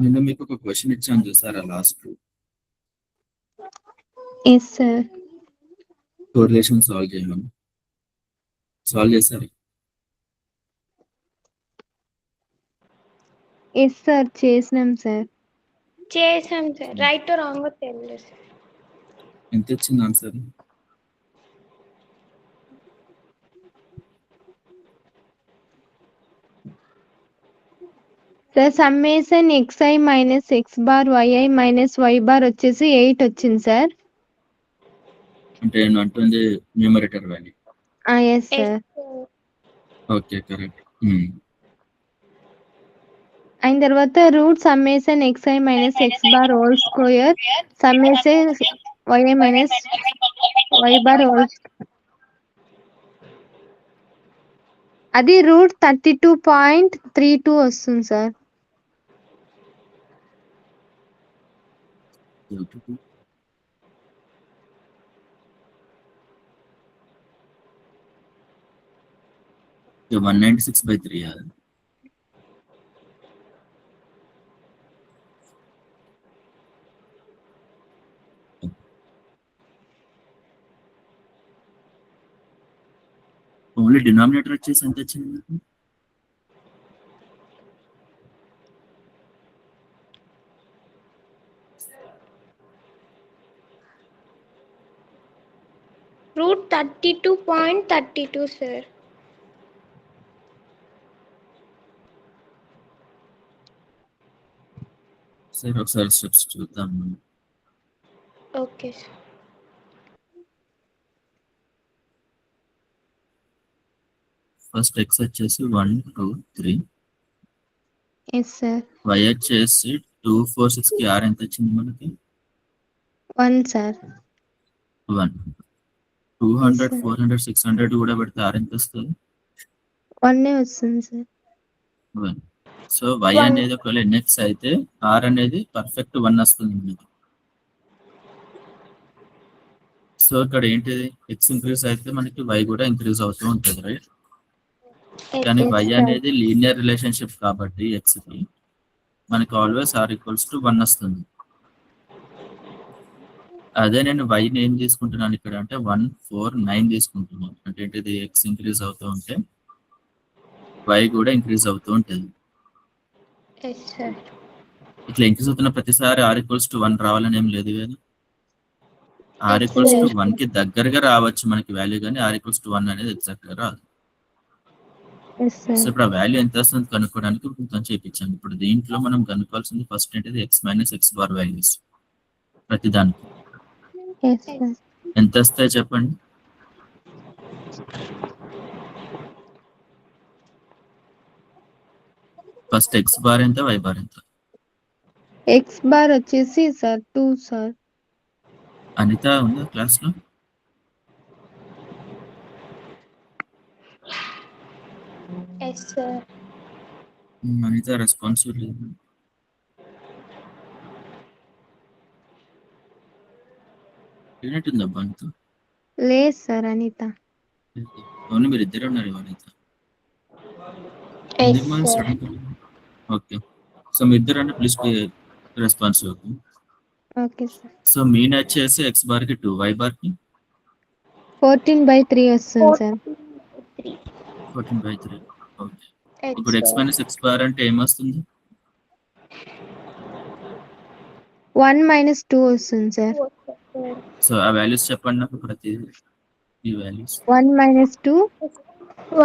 నిన్న మీకు ఒక క్వశ్చన్ ఇచ్చాను చూసారా last yes sir. Correlation solve చేయమని సాల్వ్ చేశారు. ఎస్ సార్, చేసినాం సార్. చేసాం సార్. రైట్ రాంగ్ తెలియదు సార్. ఎంత వచ్చింది answer? Sir summation xi minus x bar yi minus y bar వచ్చేసి 8 వచ్చింది సార్. అంటే నేను అంటుంది numerator value. Yes sir. Okay correct. అయిన తర్వాత root summation xi minus x bar whole square summation yi minus y bar whole అది root 32.32 వస్తుంది sir. ఇక 196/3 ఓన్లీ డినామినేటర్ వచ్చేసి ఎంత వచ్చింది మీకు? Root 32.32 sir. సరే ఒకసారి స్టెప్స్ చూద్దాం. Okay sir. ఫస్ట్ x వచ్చేసి 1 2 3, ఎస్ సార్. y వచ్చేసి 2 4 6 కి r ఎంత వచ్చింది మనకి? 1 సార్. 1. 200 Yes, sir. 400 600 కూడా పెడితే r ఎంత వస్తుంది? 1 వస్తుంది సార్. 1. So y One. అనేది ఒకవేళ nx అయితే r అనేది పర్ఫెక్ట్ 1 వస్తుంది మనకి. సో ఇక్కడ ఏంటిది x ఇంక్రీజ్ అయితే మనకి y కూడా ఇంక్రీజ్ అవుతూ ఉంటుంది, రైట్? కానీ Yes, y sir. అనేది లీనియర్ రిలేషన్షిప్ కాబట్టి x కి మనకి ఆల్వేస్ r ఈక్వల్స్ టు 1 వస్తుంది. అదే నేను y ని ఏం తీసుకుంటున్నాను ఇక్కడ అంటే 1 4 9 తీసుకుంటున్నాను. అంటే ఏంటిది x ఇంక్రీజ్ అవుతూ ఉంటే y కూడా ఇంక్రీజ్ అవుతూ ఉంటుంది. Yes sir. ఇట్లా ఇంక్రీజ్ అవుతున్న ప్రతిసారి r ఈక్వల్స్ టు 1 రావాలని ఏం లేదు కదా. r Yes, equals to sir. 1 కి దగ్గరగా రావచ్చు మనకి వాల్యూ, కానీ r ఈక్వల్స్ టు 1 అనేది ఎగ్జాక్ట్ గా రాదు. Yes, so sir. ఇప్పుడు ఆ వాల్యూ ఎంత వస్తుంది కనుక్కోవడానికి కొంచెం చేయించాను. ఇప్పుడు దీంట్లో మనం కనుక్కోవాల్సింది ఫస్ట్ ఏంటిది x minus x bar values ప్రతిదానికి Yes, sir. ఎంత వస్తాయి చెప్పండి. ఫస్ట్ x బార్ ఎంత, y బార్ ఎంత? X బార్ వచ్చేసి సార్ 2 సార్. అనిత ఉందా క్లాస్ లో? Yes sir. అనిత రెస్పాన్స్ లేదు. ఏంటుందబ్బా అనిత? లేదు సార్ అనిత. ఓన్లీ మీరు ఇద్దరే ఉన్నారు Anitha. Yes sir. Okay, so మీ ఇద్దరు అంటే please response. Okay sir. So mean వచ్చేసి x బార్ కి 2, y బార్ కి 14/3 వస్తుంది సార్. 14/3. ఓకే, ఇప్పుడు x మైనస్ x బార్ అంటే ఏమొస్తుంది? 1 మైనస్ 2 వస్తుంది సార్. సో ఆ వాల్యూస్ చెప్పండి నాకు ప్రతి ఈ values. 1 minus 2.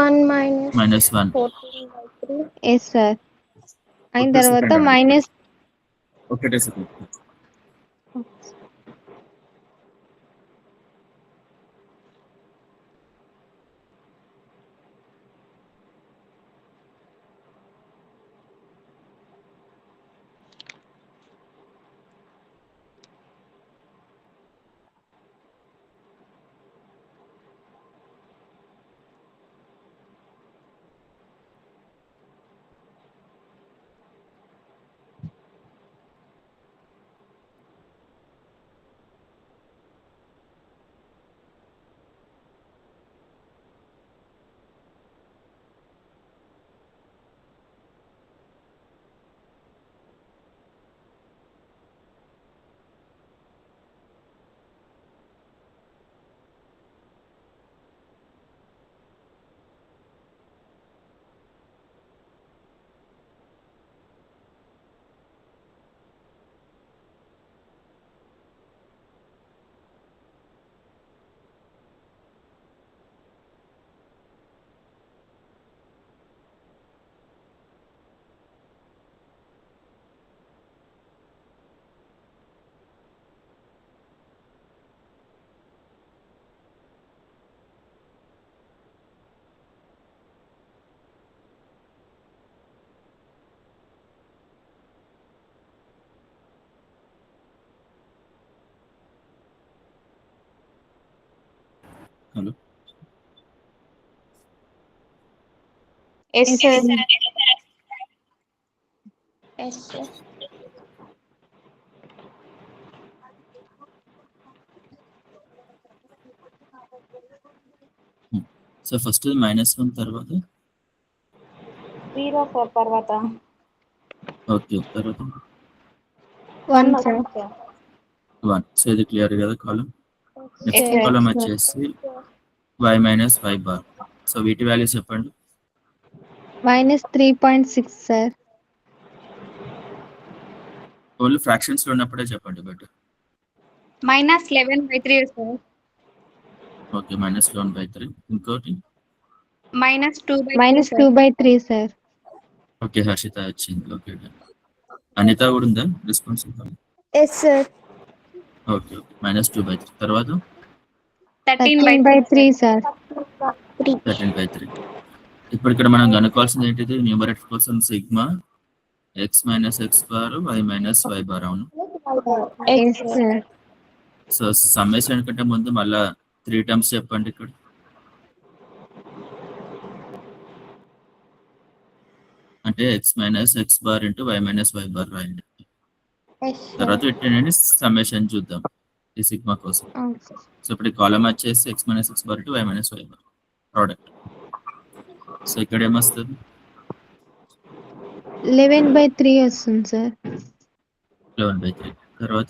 1 minus -1. 14/3. Yes sir. అయిన ఒక్క తర్వాత సెకండ్ మైనస్ ఒకటే second. Yes, Yes, sir. sir. Yes, sir. So first -1 తర్వాత 0 sir తర్వాత ఓకే తర్వాత 1 sir. 1. సో ఇది క్లియర్ కదా కాలం. Yes, next sir. కాలం వచ్చేసి y minus y bar. So వీటి వాల్యూస్ చెప్పండి. -3.6 sir. ఓన్లీ ఫ్రాక్షన్స్ లో ఉన్నప్పుడే చెప్పండి బట్. -11/3 sir. ఓకే -11/3. ఇంకోటి -2/3 -2/3 sir. ఓకే హర్షిత వచ్చింది. ఓకే అనిత కూడా ఉందా రెస్పాన్స్? Yes sir. ఓకే -2/3 తర్వాత 13/3 sir. 13/3. ఇప్పుడు ఇక్కడ మనం కనుక్కోవాల్సింది ఏంటిది? న్యూమరేటర్ కోసం sigma x minus x bar y minus y bar. అవును. Yes sir. సో సమ్మేషన్ కంటే ముందు మళ్ళా 3 టర్మ్స్ చెప్పండి ఇక్కడ. అంటే x minus x bar into y minus y bar రాయండి. Yes sir. తర్వాత పెట్టండి సమ్మేషన్ చూద్దాం ఈ సిగ్మా కోసం. Okay. సో ఇప్పుడు కాలం వచ్చేసి x minus x bar into y minus y bar product. So ఇక్కడ ఏమొస్తుంది? 11/3 వస్తుంది సార్. 11/3. తర్వాత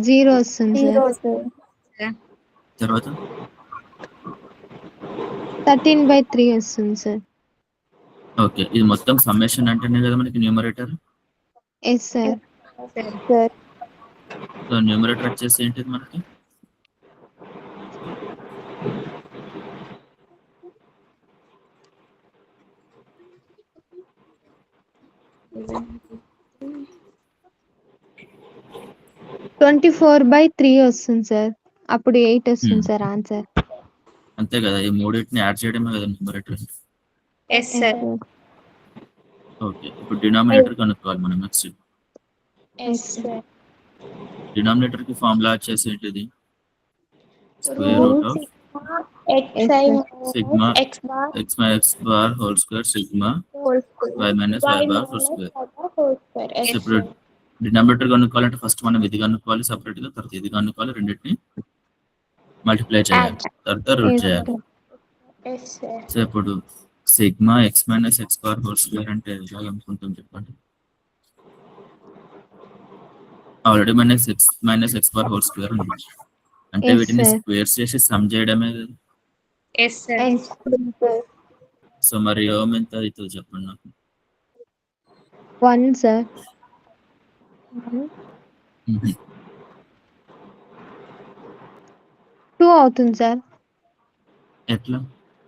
0 వస్తుంది సార్. తర్వాత 13/3 వస్తుంది సార్. ఓకే ఇది మొత్తం సమ్మేషన్ అంటేనే కదా మనకి numerator. Yes sir. So numerator వచ్చేసి ఏంటిది మనకి? -24/3 వస్తుంది సార్. అప్పుడు 8 వస్తుంది సార్ ఆన్సర్. అంతే కదా, ఈ మూడింటిని యాడ్ చేయడమే కదా న్యూమరేటర్. Yes sir. ఓకే ఇప్పుడు డినామినేటర్ కనుక్కోవాలి మనం నెక్స్ట్. Yes sir. డినామినేటర్ కి ఫార్ములా వచ్చేసి ఏంటిది? Square root of xi sigma x bar x minus x bar whole square sigma whole square. y minus y bar whole square. Whole square. So Yes ఇప్పుడు sir. Denominator కనుక్కోవాలంటే first మనం ఇది కనుక్కోవాలి separate గా, తర్వాత ఇది కనుక్కోవాలి, రెండింటిని మల్టిప్లై చేయాలి, తర్వాత రూట్ చేయాలి. Yes sir. సో ఇప్పుడు sigma x minus x bar whole square అంటే ఎలా అనుకుంటాం చెప్పండి? Already minus x bar whole square ఉంది, అంటే Yes, వీటిని sir. స్క్వేర్స్ చేసి సమ్ చేయడమే కదా. Yes sir. సో మరి ఓమ్ ఎంత అవుతుంది చెప్పండి నాకు. 1 సార్. 2 అవుతుంది సార్. ఎట్లా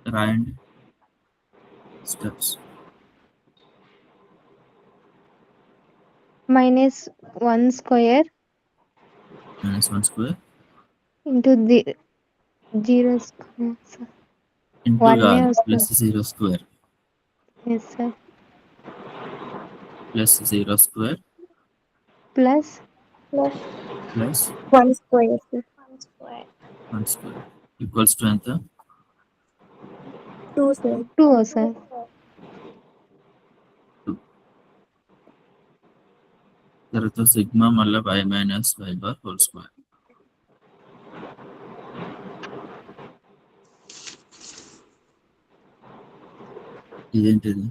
రాయండి steps. -1 square -1 square into 0 square sir. Into One ఏ వస్తుంది. Plus 0 square yes sir. Plus 0 square plus plus 1 square. 1 square equals to ఎంత? 2 sir. 2 సార్. తర్వాత సిగ్మా మళ్ళీ y minus y bar whole square. ఇదేంటిది?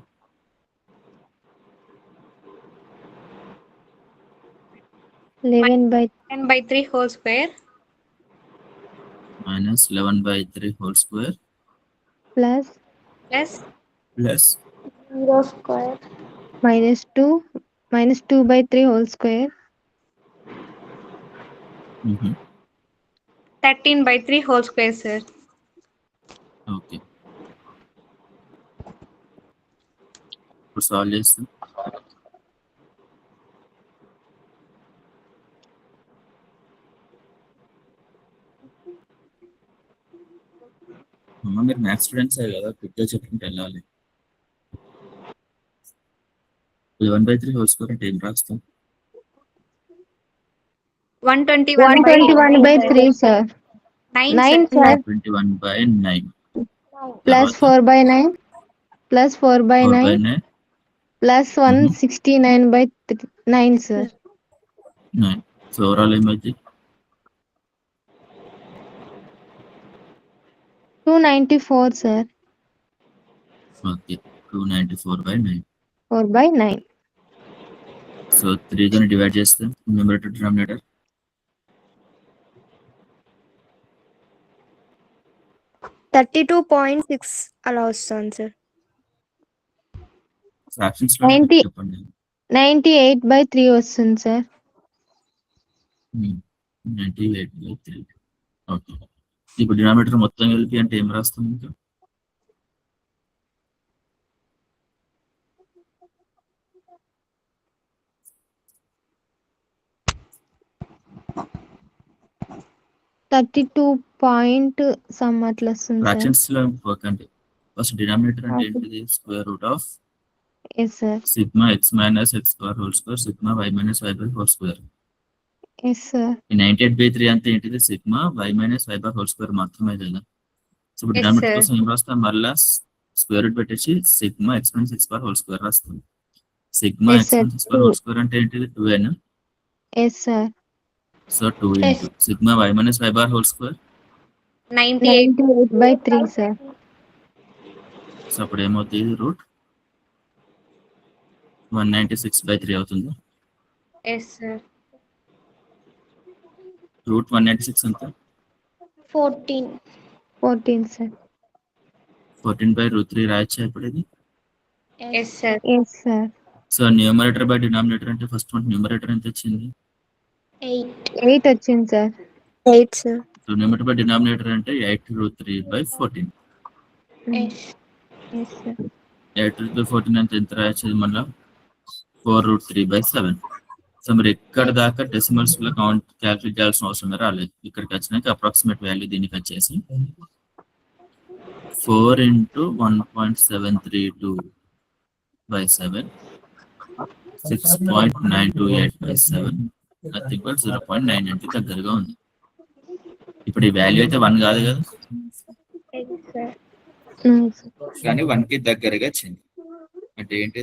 -10/3 whole square. -11/3 whole square plus Plus plus 0 square. -2/3 whole square 13/3 whole square sir. Okay ఇప్పుడు solve చేస్తాం. అమ్మ మీరు maths స్టూడెంట్సే కదా, క్విక్గా చెప్పుకుంటూ వెళ్ళాలి. 11/3 హోల్ స్క్వేర్ అంటే ఏం రాస్తాం? 121/3 sir. 9 sir. 21/9 plus 4/9 plus 4 by 4 by 9 9 plus 169 by 9 sir. 9. So overall ఏమైంది? 294 sir. Okay, 294 by 9. 4 by 9. So 3 తోని డివైడ్ చేస్తే న్యూమరేటర్ డినామినేటర్ 32.6 అలా వస్తుంది సార్. ఫ్రాక్షన్స్ లో 90. చెప్పండి. 98 by 3 వస్తుంది సార్. 98 by 3. ఓకే, ఇప్పుడు డినామినేటర్ మొత్తం కలిపి అంటే ఏం రాస్తాం ఇంకా? some అట్లా వస్తుంది సార్. ఫ్రాక్షన్స్ లో వర్క్ అంటే ఫస్ట్ డినామినేటర్ అంటే ఏంటిది? Square root of yes sir. Sigma X minus X square whole square sigma why minus y by whole square. Yes sir. ఈ 98 by 3 అంటే ఏంటిది? Sigma why minus y by whole square మాత్రమే కదా. So ఇప్పుడు denominator కోసం ఏం రాస్తాం? మళ్ళా స్క్వేర్ రూట్ పెట్టేసి sigma X minus X square whole square రాస్తాం. Sigma Yes, X sir. Minus X square whole square అంటే ఏంటిది? 2n. Yes sir. So 2 into sigma why minus Y bar whole square 98 by 3 sir. So అప్పుడు ఏమవుతుంది? Route 196 by 3 అవుతుంది. Yes sir. Route 196 అంతా 14 sir. 14 by route 3 రాయొచ్చా ఇప్పుడు ఇది? Yes sir. Yes sir. So numerator by denominator అంటే first మనకి numerator ఎంత వచ్చింది? 8 వచ్చింది sir. 8 sir. So numerator by denominator అంటే 8 root 3 by 14. Yes yes sir. 8 root 3 14 అంటే ఎంత రాయొచ్చు మళ్ళీ? 4 రూట్ 3 by 7. సో మీరు ఎక్కడ దాకా డెసిమల్స్ లో కౌంట్ క్యాల్కులేట్ చేయాల్సిన అవసరం రాలేదు. ఇక్కడికి వచ్చినాక అప్రాక్సిమేట్ వాల్యూ దీనికి వచ్చేసి 4 into 1.732 by 7 6.928 by 7 nothing but 0.9 దగ్గరగా ఉంది. ఇప్పుడు ఈ వాల్యూ అయితే 1 కాదు కదా, కానీ 1 కి దగ్గరగా వచ్చింది. అంటే ఏంటి?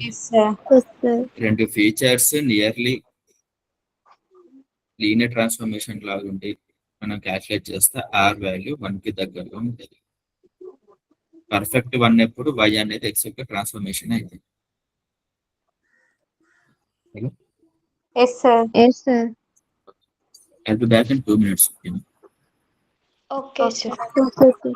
రెండు ఫీచర్స్ నియర్లీ లీనియర్ ట్రాన్స్ఫర్మేషన్ లాగా ఉండి మనం క్యాల్కులేట్ చేస్తే ఆర్ వాల్యూ 1 కి దగ్గరగా ఉంటుంది. పర్ఫెక్ట్ 1 ఎప్పుడు y అనేది x యొక్క ట్రాన్స్ఫర్మేషన్ అయితే. Yes sir. Yes sir. I'll be back in 2 minutes. Okay sir. Okay.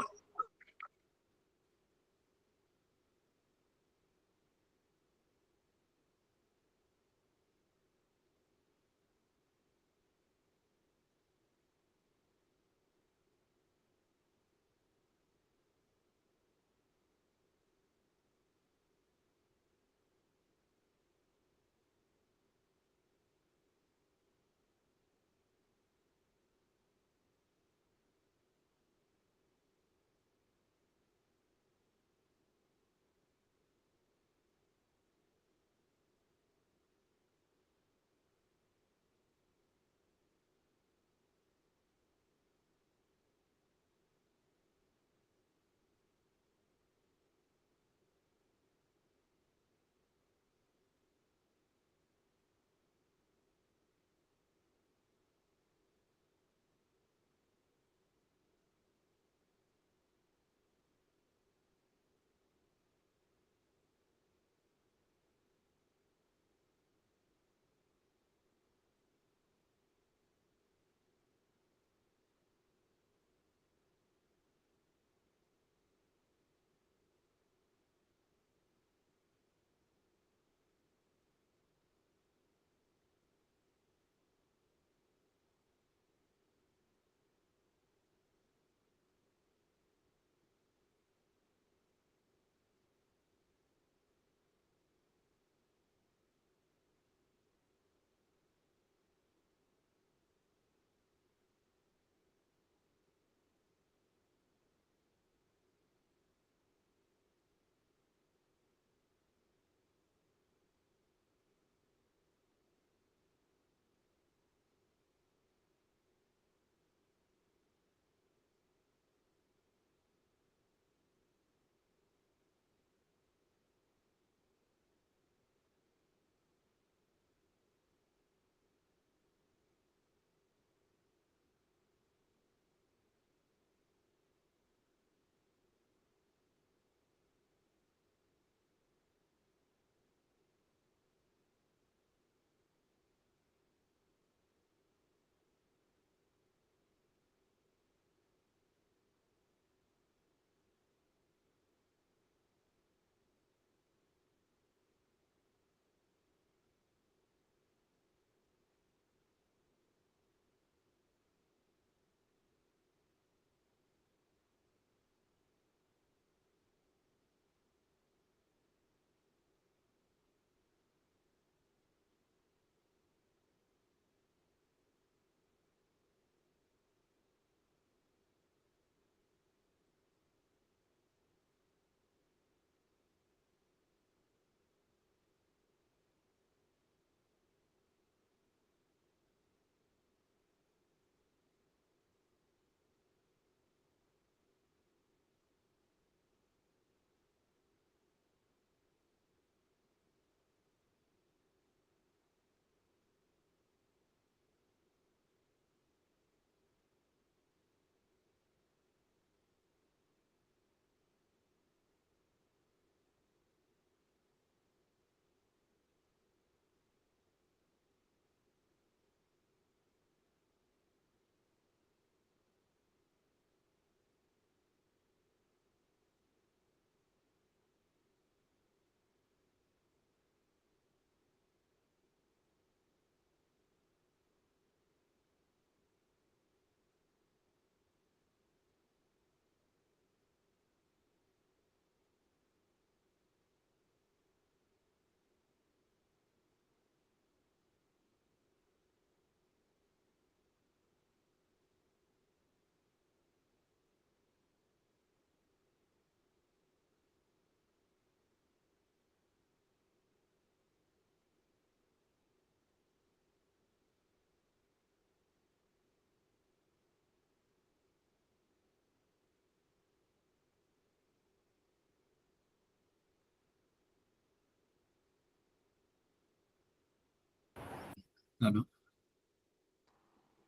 Hello.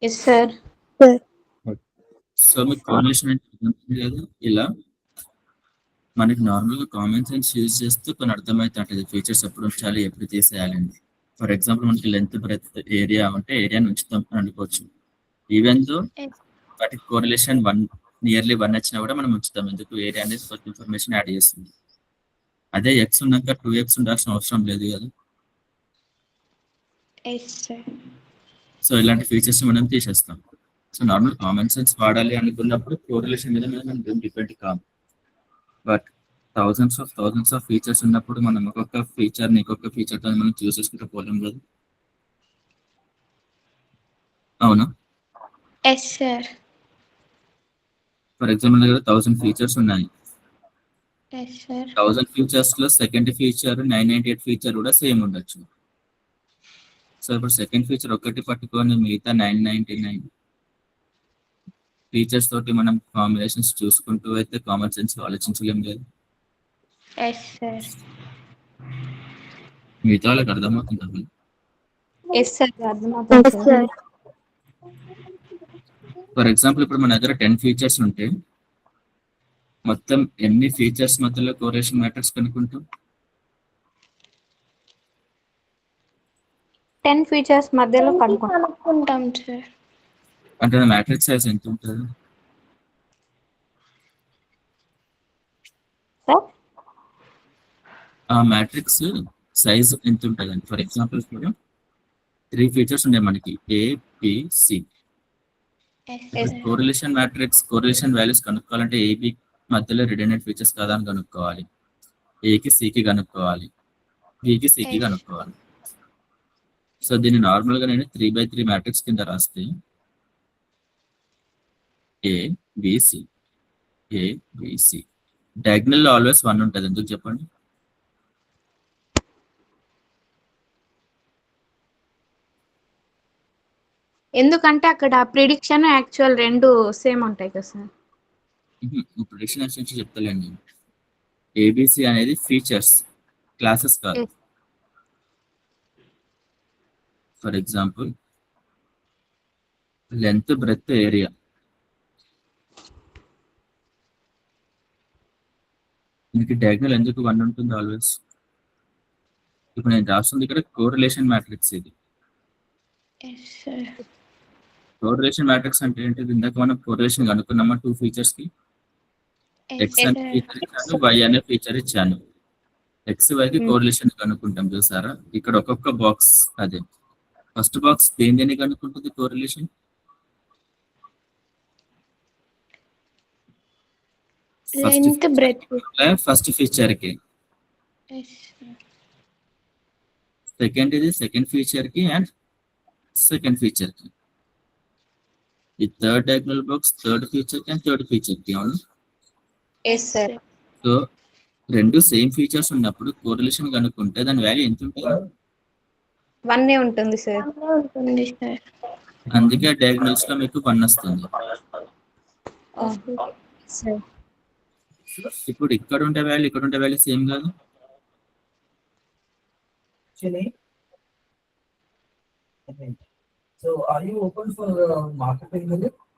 Yes sir. So మీకు కోరిలేషన్ అంటే అర్థమవుతుంది కదా. ఇలా మనకి నార్మల్ గా కామన్ సెన్స్ యూజ్ చేస్తూ కొన్ని అర్థమైతే ఉంటుంది ఫీచర్స్ ఎప్పుడు ఉంచాలి ఎప్పుడు తీసేయాలండి. ఫర్ ఎగ్జాంపుల్ మనకి లెంత్ బ్రెత్ ఏరియా ఉంటే ఏరియాని ఉంచుతాం అని అనుకోవచ్చు. ఈవెన్ దో వాటికి కోరిలేషన్ 1 నియర్లీ 1 వచ్చినా కూడా మనం ఉంచుతాం. ఎందుకు ఏరియా అనేది కొత్త ఇన్ఫర్మేషన్ యాడ్ చేస్తుంది. అదే ఎక్స్ ఉన్నాక 2x ఉండాల్సిన అవసరం లేదు కదా. Yes sir. సో ఇలాంటి ఫీచర్స్ మనం తీసేస్తాం. సో నార్మల్ కామన్ సెన్స్ వాడాలి అనుకున్నప్పుడు కోరిలేషన్ మీద మనం డిపెండ్ కాము. బట్ థౌజండ్స్ ఆఫ్ ఫీచర్స్ ఉన్నప్పుడు మనం ఒక్కొక్క ఫీచర్ని ఇంకొక ఫీచర్తో మనం చూస్ చేసుకుంటూ పోలేం కదా. అవునా? Yes sir. ఫర్ ఎగ్జాంపుల్ దగ్గర 1000 ఫీచర్స్ ఉన్నాయి. Yes sir. 1000 ఫీచర్స్ లో సెకండ్ ఫీచర్ 998 ఫీచర్ కూడా సేమ్ ఉండొచ్చు. సో ఇప్పుడు సెకండ్ ఫీచర్ ఒకటి పట్టుకొని మిగతా 999 ఫీచర్స్ తోటి మనం కాంబినేషన్స్ చూసుకుంటూ అయితే కామన్ సెన్స్ ఆలోచించలేం లేదు. Yes sir. మిగతా వాళ్ళకి అర్థమవుతుంది. ఎస్ సార్ అర్థమవుతుంది సార్. ఫర్ ఎగ్జాంపుల్ ఇప్పుడు మన దగ్గర 10 ఫీచర్స్ ఉంటే మొత్తం ఎన్ని ఫీచర్స్ మధ్యలో కోరిలేషన్ మ్యాట్రిక్స్ కనుక్కుంటాం? 10 ఫీచర్స్ మధ్యలో కనుక్కుంటాం సార్. అంటే మ్యాట్రిక్స్ సైజ్ ఎంత ఉంటుంది? సార్ ఆ మ్యాట్రిక్స్ సైజ్ ఎంత ఉంటుంది? ఫర్ ఎగ్జాంపుల్ ఇప్పుడు 3 ఫీచర్స్ ఉన్నాయి మనకి ABC. Correlation matrix correlation values కనుక్కోవాలంటే ఏబి మధ్యలో రిడెండెంట్ ఫీచర్స్ కదా అని కనుక్కోవాలి. ఏకి సికి కనుక్కోవాలి, బికి సికి కనుక్కోవాలి. సో దీన్ని నార్మల్ గా నేను 3x3 మ్యాట్రిక్స్ కింద రాస్తే ఏబిసి ఏబిసి డయాగ్నల్ ఆల్వేస్ 1 ఉంటుంది. ఎందుకు చెప్పండి? ఎందుకంటే అక్కడ ప్రిడిక్షన్ యాక్చువల్ రెండు సేమ్ ఉంటాయి కదా సార్. ప్రిడిక్షన్ నుంచి చెప్తానండి. ఏబిసి అనేది ఫీచర్స్, క్లాసెస్ కాదు. For example length breadth area. దీనికి డయాగ్నల్ ఎందుకు 1 ఉంటుంది ఆల్వేస్? ఇప్పుడు నేను రాస్తుంది ఇక్కడ కోరిలేషన్ మ్యాట్రిక్స్. ఇది కోరిలేషన్ మ్యాట్రిక్స్ అంటే ఏంటిది? ఇందాక మనం కోరిలేషన్ కనుక్కున్నామా 2 ఫీచర్స్ కి. ఎక్స్ అనే ఫీచర్ ఇచ్చాను, వై అనే ఫీచర్ ఇచ్చాను. ఎక్స్ వైకి కోరిలేషన్ కనుక్కుంటాం చూసారా? ఇక్కడ ఒక్కొక్క బాక్స్ అదే. ఫస్ట్ బాక్స్ దేని కనుక్కుంటుంది correlation? Length breadth first feature కి. సెకండ్ ఇది సెకండ్ ఫీచర్ కి అండ్ సెకండ్ ఫీచర్ కి. ఈ third diagonal box third feature కి అండ్ థర్డ్ ఫీచర్ కి. అవును. Yes sir. సో రెండు సేమ్ ఫీచర్స్ ఉన్నప్పుడు కోరిలేషన్ కనుక్కుంటే దాని వాల్యూ ఎంత ఉంటుంది? 1 ఉంటుంది సార్. అందుకే డయాగ్నల్స్ లో మీకు 1 వస్తుంది. ఇప్పుడు ఇక్కడ ఉండే వాల్యూ సేమ్ కాదు.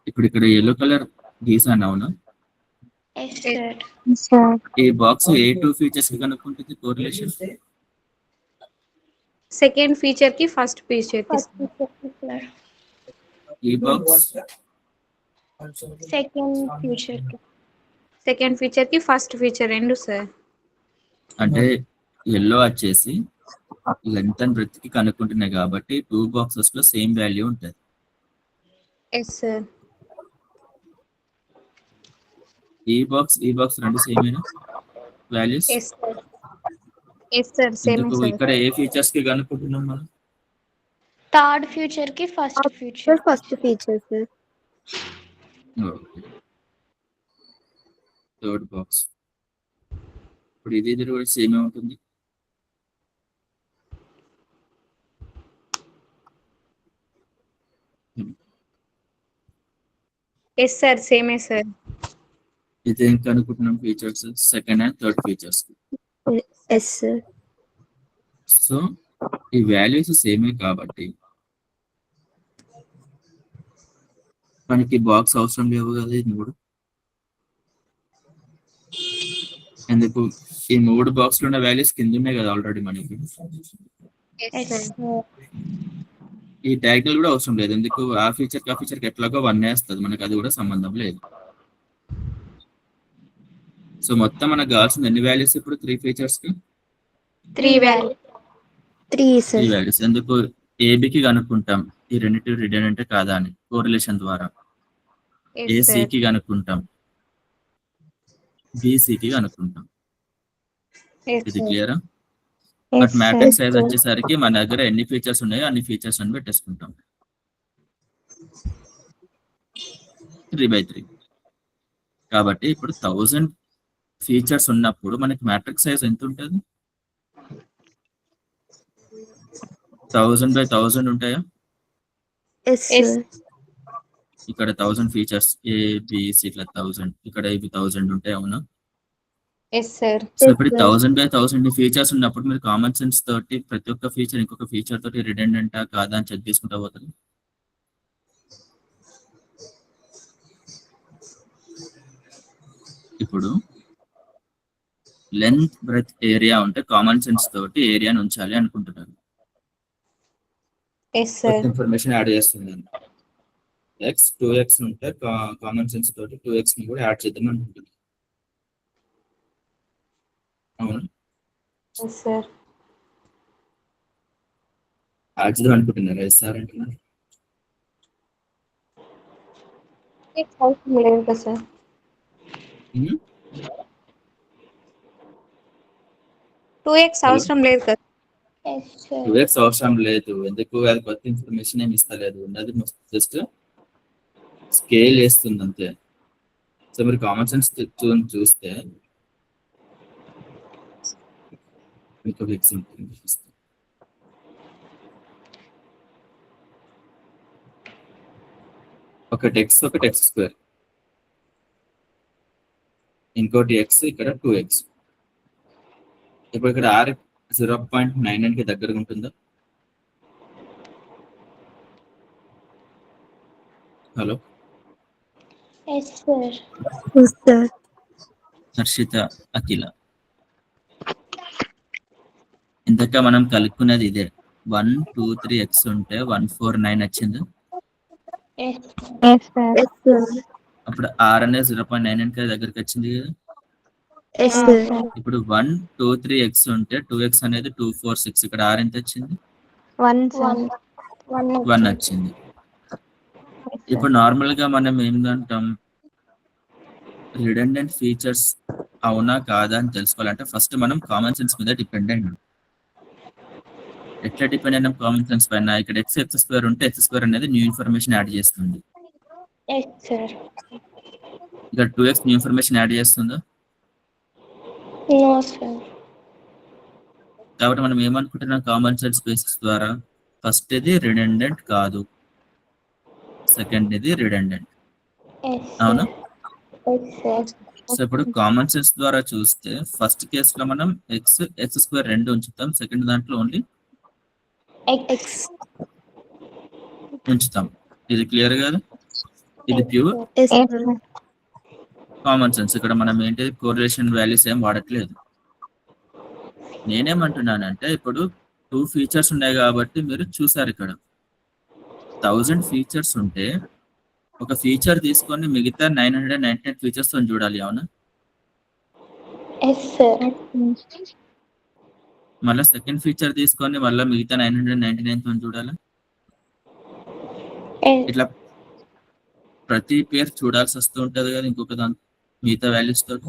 ఇప్పుడు ఇక్కడ yellow కలర్ గీసాను. అవునా? ఈ బాక్స్ ఏ 2 ఫీచర్స్ కి కనుక్కుంటుంది కోరిలేషన్? సెకండ్ ఫీచర్ కి ఫస్ట్ ఫీచర్ కి. ఈ బాక్స్ సెకండ్ ఫీచర్ కి ఫస్ట్ ఫీచర్ రెండు సార్. అంటే yellow వచ్చేసి లెంత్ అండ్ బ్రెత్ కి కనుక్కుంటున్నాయి కాబట్టి 2 బాక్సెస్ లో సేమ్ వాల్యూ ఉంటుంది. Yes sir. ఈ బాక్స్ రెండు same values. Yes sir. Yes sir same sir. ఇక్కడ ఏ ఫీచర్స్ కి కనుక్కుంటున్నాం మనం? థర్డ్ ఫీచర్ కి first feature sir. Third box. ఇప్పుడు ఇది కూడా సేమ్ ఉంటుంది. ఎస్ సార్ సేమే సార్. ఇది ఏం కనుక్కుంటున్నాం? Features second and third features. Yes sir. So ఈ వాల్యూస్ సేమే కాబట్టి మనకి బాక్స్ అవసరం లేవు కదా ఈ 3. ఎందుకు ఈ 3 బాక్స్ లో ఉన్న వాల్యూస్ కింద ఉన్నాయి కదా ఆల్రెడీ మనకి. ఈ డయాగ్నల్ కూడా అవసరం లేదు. ఎందుకు ఆ ఫీచర్ కి ఎట్లాగో 1 వేస్తుంది, మనకి అది కూడా సంబంధం లేదు. సో మొత్తం మనకు కావాల్సిన ఎన్ని వాల్యూస్ ఇప్పుడు 3 ఫీచర్స్ కి? 3 వాల్యూ 3 3 సార్. వాల్యూస్. ఎందుకు ఏబికి కనుక్కుంటాం ఈ రెండింటి రిడెండెంట్ కాదా అని కోరిలేషన్ ద్వారా. ఏసీకి కనుక్కుంటాం, బీసీకి కనుక్కుంటాం. ఇది క్లియరా? బట్ మ్యాట్రిక్స్ సైజ్ వచ్చేసరికి మన దగ్గర ఎన్ని ఫీచర్స్ ఉన్నాయో అన్ని ఫీచర్స్ అని పెట్టేసుకుంటాం. 3/3. కాబట్టి ఇప్పుడు 1000 ఫీచర్స్ ఉన్నప్పుడు మనకి మ్యాట్రిక్స్ సైజ్ ఎంత ఉంటుంది? 1000/1000 ఉంటాయా? ఇక్కడ 1000 ఫీచర్స్ ఏబిసి ఇట్లా 1000, ఇక్కడ ఇవి 1000 ఉంటాయి. అవునా? సో ఇప్పుడు 1000/1000 ఫీచర్స్ ఉన్నప్పుడు మీరు కామన్ సెన్స్ తోటి ప్రతి ఒక్క ఫీచర్ ఇంకొక ఫీచర్ తోటి రిడెండెంటా కాదా అని చెక్ చేసుకుంటా పోతుంది. ఇప్పుడు లెంత్ బ్రెత్ ఏరియా ఉంటే కామన్ సెన్స్ తోటి ఏరియాని ఉంచాలి అనుకుంటున్నారు. ఇన్ఫర్మేషన్ యాడ్ చేస్తున్నాను. x 2x ఉంటే కామన్ సెన్స్ తోటి 2x ని కూడా యాడ్ చేద్దాం అనుకుంటున్నాను. అవును, యాడ్ చేద్దాం అనుకుంటున్నారు. ఎస్ సార్ అంటున్నారు. లేదు కదా సార్. 2x అవసరం లేదు కదా. 2x అవసరం లేదు. ఎందుకు? అది కొత్త ఇన్ఫర్మేషన్ ఏమి ఇస్తలేదు, ఉన్నది జస్ట్ స్కేల్ చేస్తుంది అంతే. సో మీరు కామన్ సెన్స్ చూస్తే ఇంకొక ఎగ్జాంపుల్ ఒకటి x ఒకటి x², ఇంకోటి x, ఇక్కడ 2x. ఇప్పుడు ఇక్కడ r 0.99 కి దగ్గరగా ఉంటుందా? హలో హర్షిత, అఖిల, ఇంతక మనం కలుపుకున్నది ఇదే. 1 2 3 x ఉంటే 149 వచ్చింది. అప్పుడు r అనేది 0.99 కి దగ్గరికి వచ్చింది కదా. ఇప్పుడు 1 2 3 x ఉంటే 2x అనేది 246. ఇక్కడ r ఎంత వచ్చింది? 1 వచ్చింది. ఇప్పుడు నార్మల్ గా మనం ఏంటంటాం, రిడెండెంట్ ఫీచర్స్ అవునా కాదా అని తెలుసుకోవాలంటే ఫస్ట్ మనం కామన్ సెన్స్ మీద డిపెండ్ అయినాం. ఎట్లా డిపెండ్ అయినాం కామన్ సెన్స్ పైన? ఇక్కడ x² ఉంటే x² అనేది న్యూ ఇన్ఫర్మేషన్ యాడ్ చేస్తుంది. ఇక్కడ 2x న్యూ ఇన్ఫర్మేషన్ యాడ్ చేస్తుందా? కాబట్టి మనం ఏమనుకుంటున్నాం కామన్ సెన్స్ బేసిస్ ద్వారా? ఫస్ట్ ఇది రిడెండెంట్ కాదు, సెకండ్ ఇది రిడెండెంట్. అవునా? సో ఇప్పుడు కామన్ సెన్స్ ద్వారా చూస్తే ఫస్ట్ కేసులో మనం x² రెండు ఉంచుతాం, సెకండ్ దాంట్లో ఓన్లీ ఉంచుతాం. ఇది క్లియర్ కదా? ఇది ప్యూర్ కామన్ సెన్స్. ఇక్కడ మనం ఏంటి కోరిలేషన్ వాల్యూస్ ఏం వాడట్లేదు. నేనేమంటున్నానంటే ఇప్పుడు 2 ఫీచర్స్ ఉన్నాయి కాబట్టి మీరు చూసారు ఇక్కడ 1000 ఫీచర్స్ ఉంటే ఒక ఫీచర్ తీసుకొని మిగతా 999 ఫీచర్స్ తో చూడాలి. అవునా? మళ్ళీ సెకండ్ ఫీచర్ తీసుకొని మళ్ళీ మిగతా 999 తో చూడాలి. ఇట్లా ప్రతి పేరు చూడాల్సి వస్తూ ఉంటది కదా ఇంకొక దాని మిగతా వాల్యూస్ తోటి.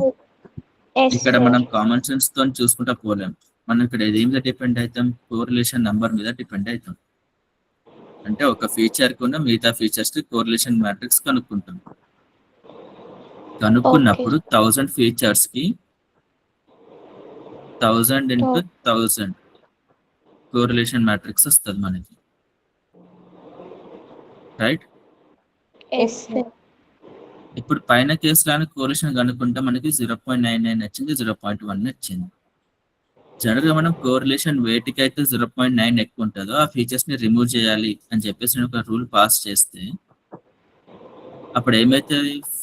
ఇక్కడ మనం కామన్ సెన్స్ తో చూసుకుంటా పోలేం. మనం ఇక్కడ ఏం మీద డిపెండ్ అవుతాం? కోరిలేషన్ నంబర్ మీద డిపెండ్ అవుతాం. అంటే ఒక ఫీచర్ కున్న మిగతా ఫీచర్స్ కి కోరిలేషన్ మ్యాట్రిక్స్ కనుక్కుంటాం. కనుక్కున్నప్పుడు 1000 ఫీచర్స్ కి 1000 into 1000 కోరిలేషన్ మ్యాట్రిక్స్ వస్తుంది మనకి. రైట్? ఇప్పుడు పైన కేసులో కోరిలేషన్ కనుక్కుంటే మనకి 0.99 వచ్చింది, 0.1 వచ్చింది. జనరల్ గా మనం కోరిలేషన్ వేటికి అయితే 0.9 ఎక్కువ ఉంటుందో ఆ ఫీచర్స్ ని రిమూవ్ చేయాలి అని చెప్పేసి ఒక రూల్ పాస్ చేస్తే అప్పుడు ఏమైతే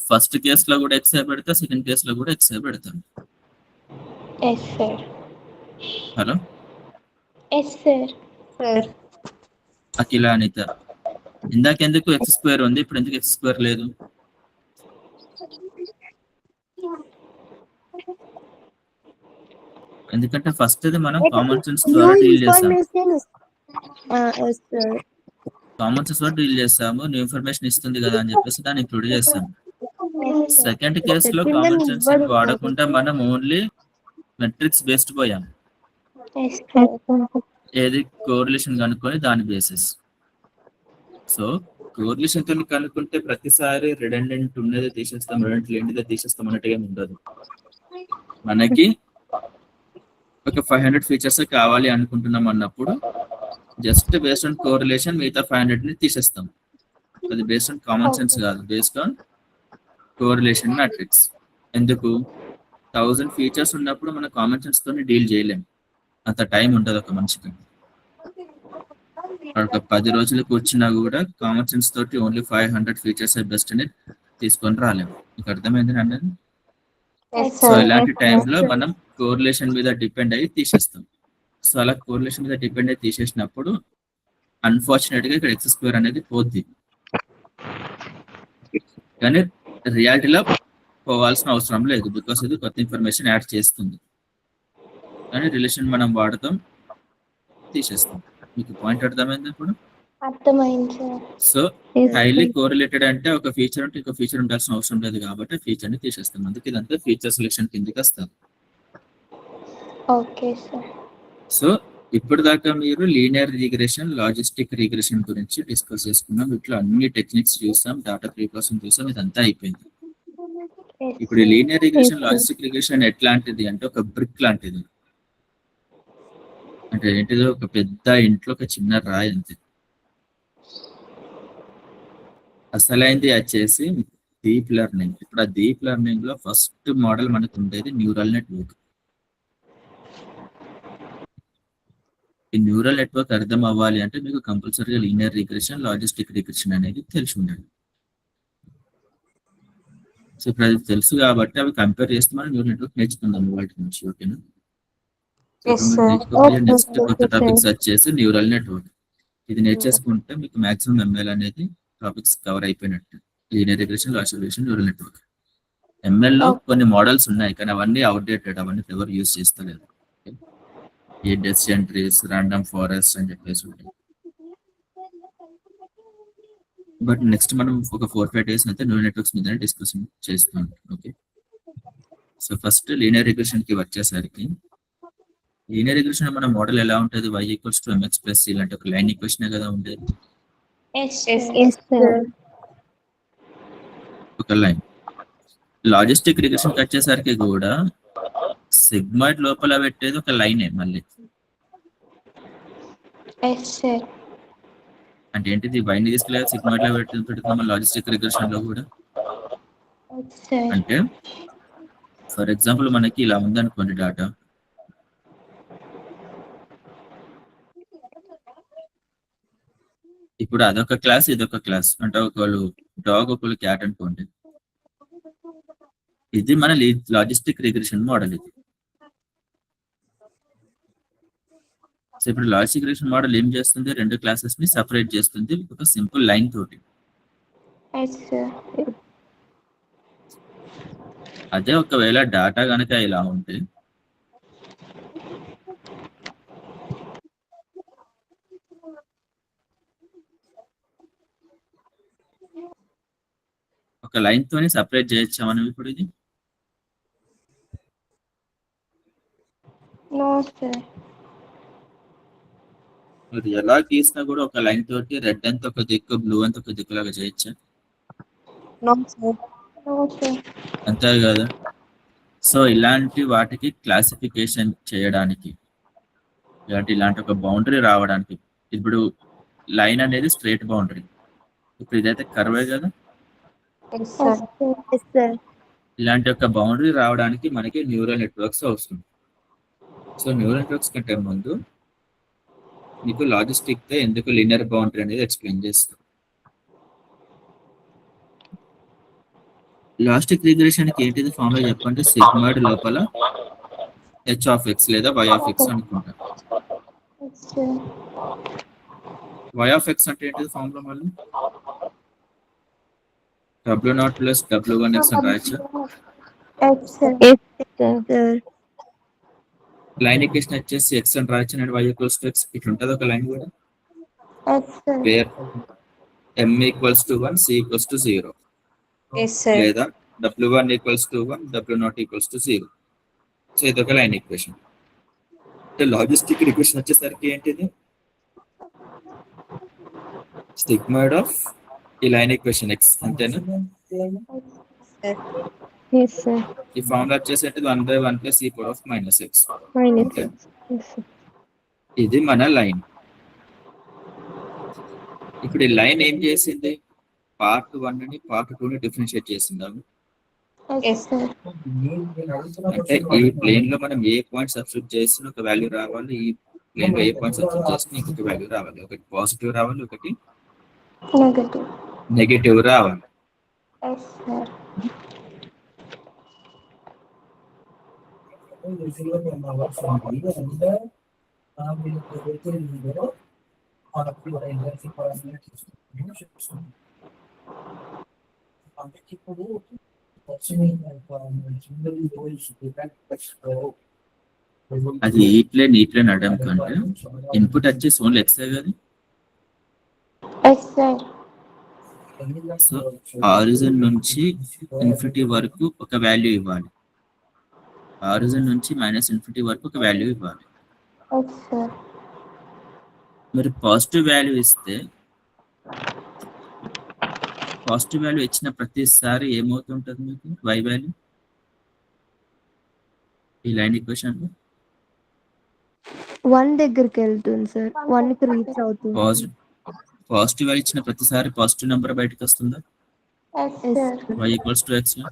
ఫస్ట్ కేసులో కూడా ఎక్స్ పెడతా, సెకండ్ కేసులో కూడా ఎక్స్ పెడతాం. Yes sir. Hello yes sir. Sir Akhila, Anitha, ఇందాక ఎందుకు ఎక్స్ స్క్వేర్ ఉంది, ఇప్పుడు ఎందుకు ఎక్స్ స్క్వేర్ లేదు? ఎందుకంటే ఫస్ట్ అది మనం కామన్ సెన్స్ ద్వారా డీల్ చేస్తాం. కామన్ సెన్స్ ద్వారా డీల్ చేస్తాము, న్యూ ఇన్ఫర్మేషన్ ఇస్తుంది కదా అని చెప్పేసి దాన్ని ఇంక్లూడ్ చేస్తాం. సెకండ్ కేసులో కామన్ సెన్స్ వాడకుండా మనం ఓన్లీ మెట్రిక్స్ బేస్డ్ పోయాం. Yes sir. ఏది కోరిలేషన్ కనుక్కొని దాని బేసిస్. సో కోరిలేషన్ తో కనుక్కుంటే ప్రతిసారి రిడెండెంట్ ఉన్నది తీసేస్తాం, రిడెండెంట్ లేనిదే తీసేస్తాం అన్నట్టుగా ఉండదు. మనకి ఒక 500 ఫీచర్స్ కావాలి అనుకుంటున్నాం అన్నప్పుడు జస్ట్ బేస్డ్ ఆన్ కోరిలేషన్ మిగతా 500 ని తీసేస్తాం. అది బేస్డ్ ఆన్ కామన్ సెన్స్ కాదు, బేస్డ్ ఆన్ కోరిలేషన్ మ్యాట్రిక్స్. ఎందుకు? 1000 ఫీచర్స్ ఉన్నప్పుడు మన కామన్ సెన్స్ తోని డీల్ చేయలేం, అంత టైం ఉంటుంది ఒక మనిషికి. ఒక 10 రోజులు కూర్చున్నా కూడా కామన్ సెన్స్ తోటి ఓన్లీ 500 ఫీచర్స్ బెస్ట్ అని తీసుకొని రాలేము. మీకు అర్థమైంది అన్నది? సో ఇలాంటి టైంలో మనం కోరిలేషన్ మీద డిపెండ్ అయ్యి తీసేస్తాం. సో అలా కోరిలేషన్ మీద డిపెండ్ అయ్యి తీసేసినప్పుడు అన్ఫార్చునేట్ గా ఇక్కడ ఎక్స్ స్క్వేర్ అనేది పోద్ది. కానీ రియాలిటీలో పోవాల్సిన అవసరం లేదు, బికాస్ ఇది కొత్త ఇన్ఫర్మేషన్ యాడ్ చేస్తుంది. కానీ రిలేషన్ మనం వాడతాం, తీసేస్తాం. మీకు పాయింట్ అర్థమైంది ఇప్పుడు? అర్థమైంది సార్. సో హైలీ కోరిలేటెడ్ అంటే ఒక ఫీచర్ ఉంటే ఇంకో ఫీచర్ ఉండాల్సిన అవసరం లేదు కాబట్టి ఫీచర్ ని తీసేస్తాం. అందుకే ఇదంతా ఫీచర్ సెలెక్షన్ కిందకి వస్తాం. Okay sir. సో ఇప్పుడు దాకా మీరు లీనియర్ రిగ్రెషన్, లాజిస్టిక్ రిగ్రెషన్ గురించి డిస్కస్ చేసుకున్నాం. ఇట్లా అన్ని టెక్నిక్స్ చూసాం, డేటా ప్రీప్రాసెసింగ్ చూసాం, ఇదంతా అయిపోయింది. ఇప్పుడు లీనియర్ రిగ్రెషన్, లాజిస్టిక్ రిగ్రెషన్ ఎట్లాంటిది అంటే ఒక బ్రిక్ లాంటిది. అంటే ఏంటిదో ఒక పెద్ద ఇంట్లో ఒక చిన్న రాయి అంతే. అసలైంది వచ్చేసి డీప్ లెర్నింగ్. ఇప్పుడు ఆ డీప్ లెర్నింగ్ లో ఫస్ట్ మోడల్ మనకు ఉండేది న్యూరల్ నెట్వర్క్. ఈ న్యూరల్ నెట్వర్క్ అర్థం అవ్వాలి అంటే మీకు కంపల్సరీగా లీనియర్ రిగ్రెషన్, లాజిస్టిక్ రిగ్రెషన్ అనేది తెలిసి ఉండాలి. సో ఇప్పుడు అది తెలుసు కాబట్టి అవి కంపేర్ చేస్తే మనం న్యూరల్ నెట్వర్క్ నేర్చుకుందాం వాటి నుంచి. ఓకేనా? నెక్స్ట్ కొత్త టాపిక్స్ వచ్చేసి న్యూరల్ నెట్వర్క్. ఇది నేర్చేసుకుంటే మీకు మాక్సిమం ఎంఎల్ అనేది టాపిక్స్ కవర్ అయిపోయినట్టు. Linear regression, logistic regression, neural network. ML లో కొన్ని మోడల్స్ ఉన్నాయి కానీ అవన్నీ అవుట్డేటెడ్, అవన్నీ ఎవరు యూజ్ చేస్తలేదు. ఈ డెసిషన్ ట్రీస్, రాండమ్ ఫారెస్ట్ అని చెప్పేసి ఉంటాయి. బట్ నెక్స్ట్ మనం ఒక 4-5 డేస్ అయితే న్యూరల్ నెట్వర్క్స్ మీద డిస్కషన్ చేస్తాం. Okay, so first linear regression కి వచ్చేసరికి, లీనియర్ రిగ్రెషన్ మన మోడల్ ఎలా ఉంటుంది? y = mx + c లాంటి ఒక లైన్ ఈక్వేషన్ కదా ఉండేది. ఒక లైన్. లాజిస్టిక్ రిగ్రెషన్ కి వచ్చేసరికి కూడా సిగ్మాయిడ్ లోపల పెట్టేది ఒక లైనే మళ్ళీ. అంటే ఏంటిది? వైని తీసుకెళ్ళి సిగ్మాయిడ్ లో పెడుతున్నాం లాజిస్టిక్ రిగ్రెషన్ లో కూడా. అంటే ఫర్ ఎగ్జాంపుల్ మనకి ఇలా ఉందనుకోండి డాటా. ఇప్పుడు అదొక క్లాస్, ఇదొక క్లాస్. అంటే ఒకళ్ళు డాగ్, ఒకళ్ళు క్యాట్ అనుకోండి. ఇది మన లాజిస్టిక్ రిగ్రెషన్ మోడల్. ఇది సో ఇప్పుడు లాజిస్టిక్ రిగ్రెషన్ మోడల్ ఏం చేస్తుంది? రెండు క్లాసెస్ ని సెపరేట్ చేస్తుంది ఒక సింపుల్ లైన్ తోటి. అదే ఒకవేళ డాటా కనుక ఇలా ఉంటే, ఒక లైన్ తోని సెపరేట్ చేయొచ్చా మనం ఇప్పుడు? ఇది మీరు ఎలా గీసినా కూడా ఒక లైన్ తోటి రెడ్ అంత ఒక దిక్కు, బ్లూ అంత ఒక దిక్కులాగా చేయొచ్చా? అంతే కదా. సో ఇలాంటి వాటికి క్లాసిఫికేషన్ చేయడానికి, ఇలాంటి ఒక బౌండరీ రావడానికి, ఇప్పుడు లైన్ అనేది స్ట్రైట్ బౌండరీ, ఇప్పుడు ఇదైతే కర్వే కదా. ఇలాంటి ఒక బౌండరీ రావడానికి మనకి న్యూరల్ నెట్వర్క్స్ అవసరం. సో న్యూరల్ నెట్వర్క్స్ కంటే ముందు మీకు లాజిస్టిక్ తో ఎందుకు లీనియర్ బౌండరీ అనేది ఎక్స్ప్లెయిన్ చేస్తాం. లాజిస్టిక్ రిగ్రెషన్ కి ఏంటిది ఫార్ములా చెప్పండి. సిగ్మాయిడ్ లోపల హెచ్ ఆఫ్ ఎక్స్ లేదా వై ఆఫ్ ఎక్స్ అనుకుంటా. Yes sir. Y of x అంటే ఏంటిది ఫార్ములా మళ్ళీ W0 ప్లస్ W1 ఎక్స్ అని రాయొచ్చు. Yes sir. Sir line equation వచ్చేసి ఎక్స్ అని రాయొచ్చు and y equals to x ఇట్లా ఉంటుంది ఒక లైన్ కూడా. Yes sir. Where m equals to 1 c equals to 0 yes sir. లేదా W1 equals to 1 W0 equals to 0. So ఇది ఒక లైన్ ఈక్వేషన్. అంటే లాజిస్టిక్ ఈక్వేషన్ వచ్చేసరికి ఏంటిది సిగ్మాయిడ్ ఆఫ్ ఈ లైన్ ఈక్వేషన్ ఎక్స్ అంతేనా. ఎస్ సార్ ఈ ఫార్ములా వచ్చేసి 1/1 plus e power of minus x. Minus x. Yes sir. ఇది మన లైన్. ఇప్పుడు ఈ లైన్ ఏం చేసింది పార్ట్ 1 ని పార్ట్ 2 ని డిఫరెన్షియేట్ చేసిందా. Yes sir. అంటే ఈ ప్లేన్ లో మనం ఏ పాయింట్ సబ్స్టిట్యూట్ చేసిన ఒక వాల్యూ రావాలి, ఈ ప్లేన్ లో ఏ పాయింట్ సబ్స్టిట్యూట్ చేసిన ఇంకొక వాల్యూ రావాలి. ఒకటి పాజిటివ్ రావాలి, ఒకటి నెగటివ్. నెగటివ్ రావాలి. Yes sir. అది ఈ ప్లేన్ అడమ్ కంటే ఇన్పుట్ వచ్చేసి ఓన్లీ ఎక్స్ కదా. Yes sir. సో ఆరిజిన్ నుంచి ఇన్ఫినిటీ వరకు ఒక వాల్యూ ఇవ్వాలి, ఆరిజిన్ నుంచి మైనస్ ఇన్ఫినిటీ వరకు ఒక వాల్యూ ఇవ్వాలి. Yes sir. మరి పాజిటివ్ వాల్యూ ఇస్తే పాజిటివ్ వాల్యూ ఇచ్చిన ప్రతిసారి ఏమవుతుంటది మీకు వై వాల్యూ ఈ లైన్ ఈక్వేషన్ లో 1 దగ్గరికి వెళ్తుంది సార్. 1 కి రీచ్ అవుతుంది. పాజిటివ్ వాల్యూ ఇచ్చిన ప్రతిసారి పాజిటివ్ నెంబర్ బయటకు వస్తుందా yes sir. y equals to x లో.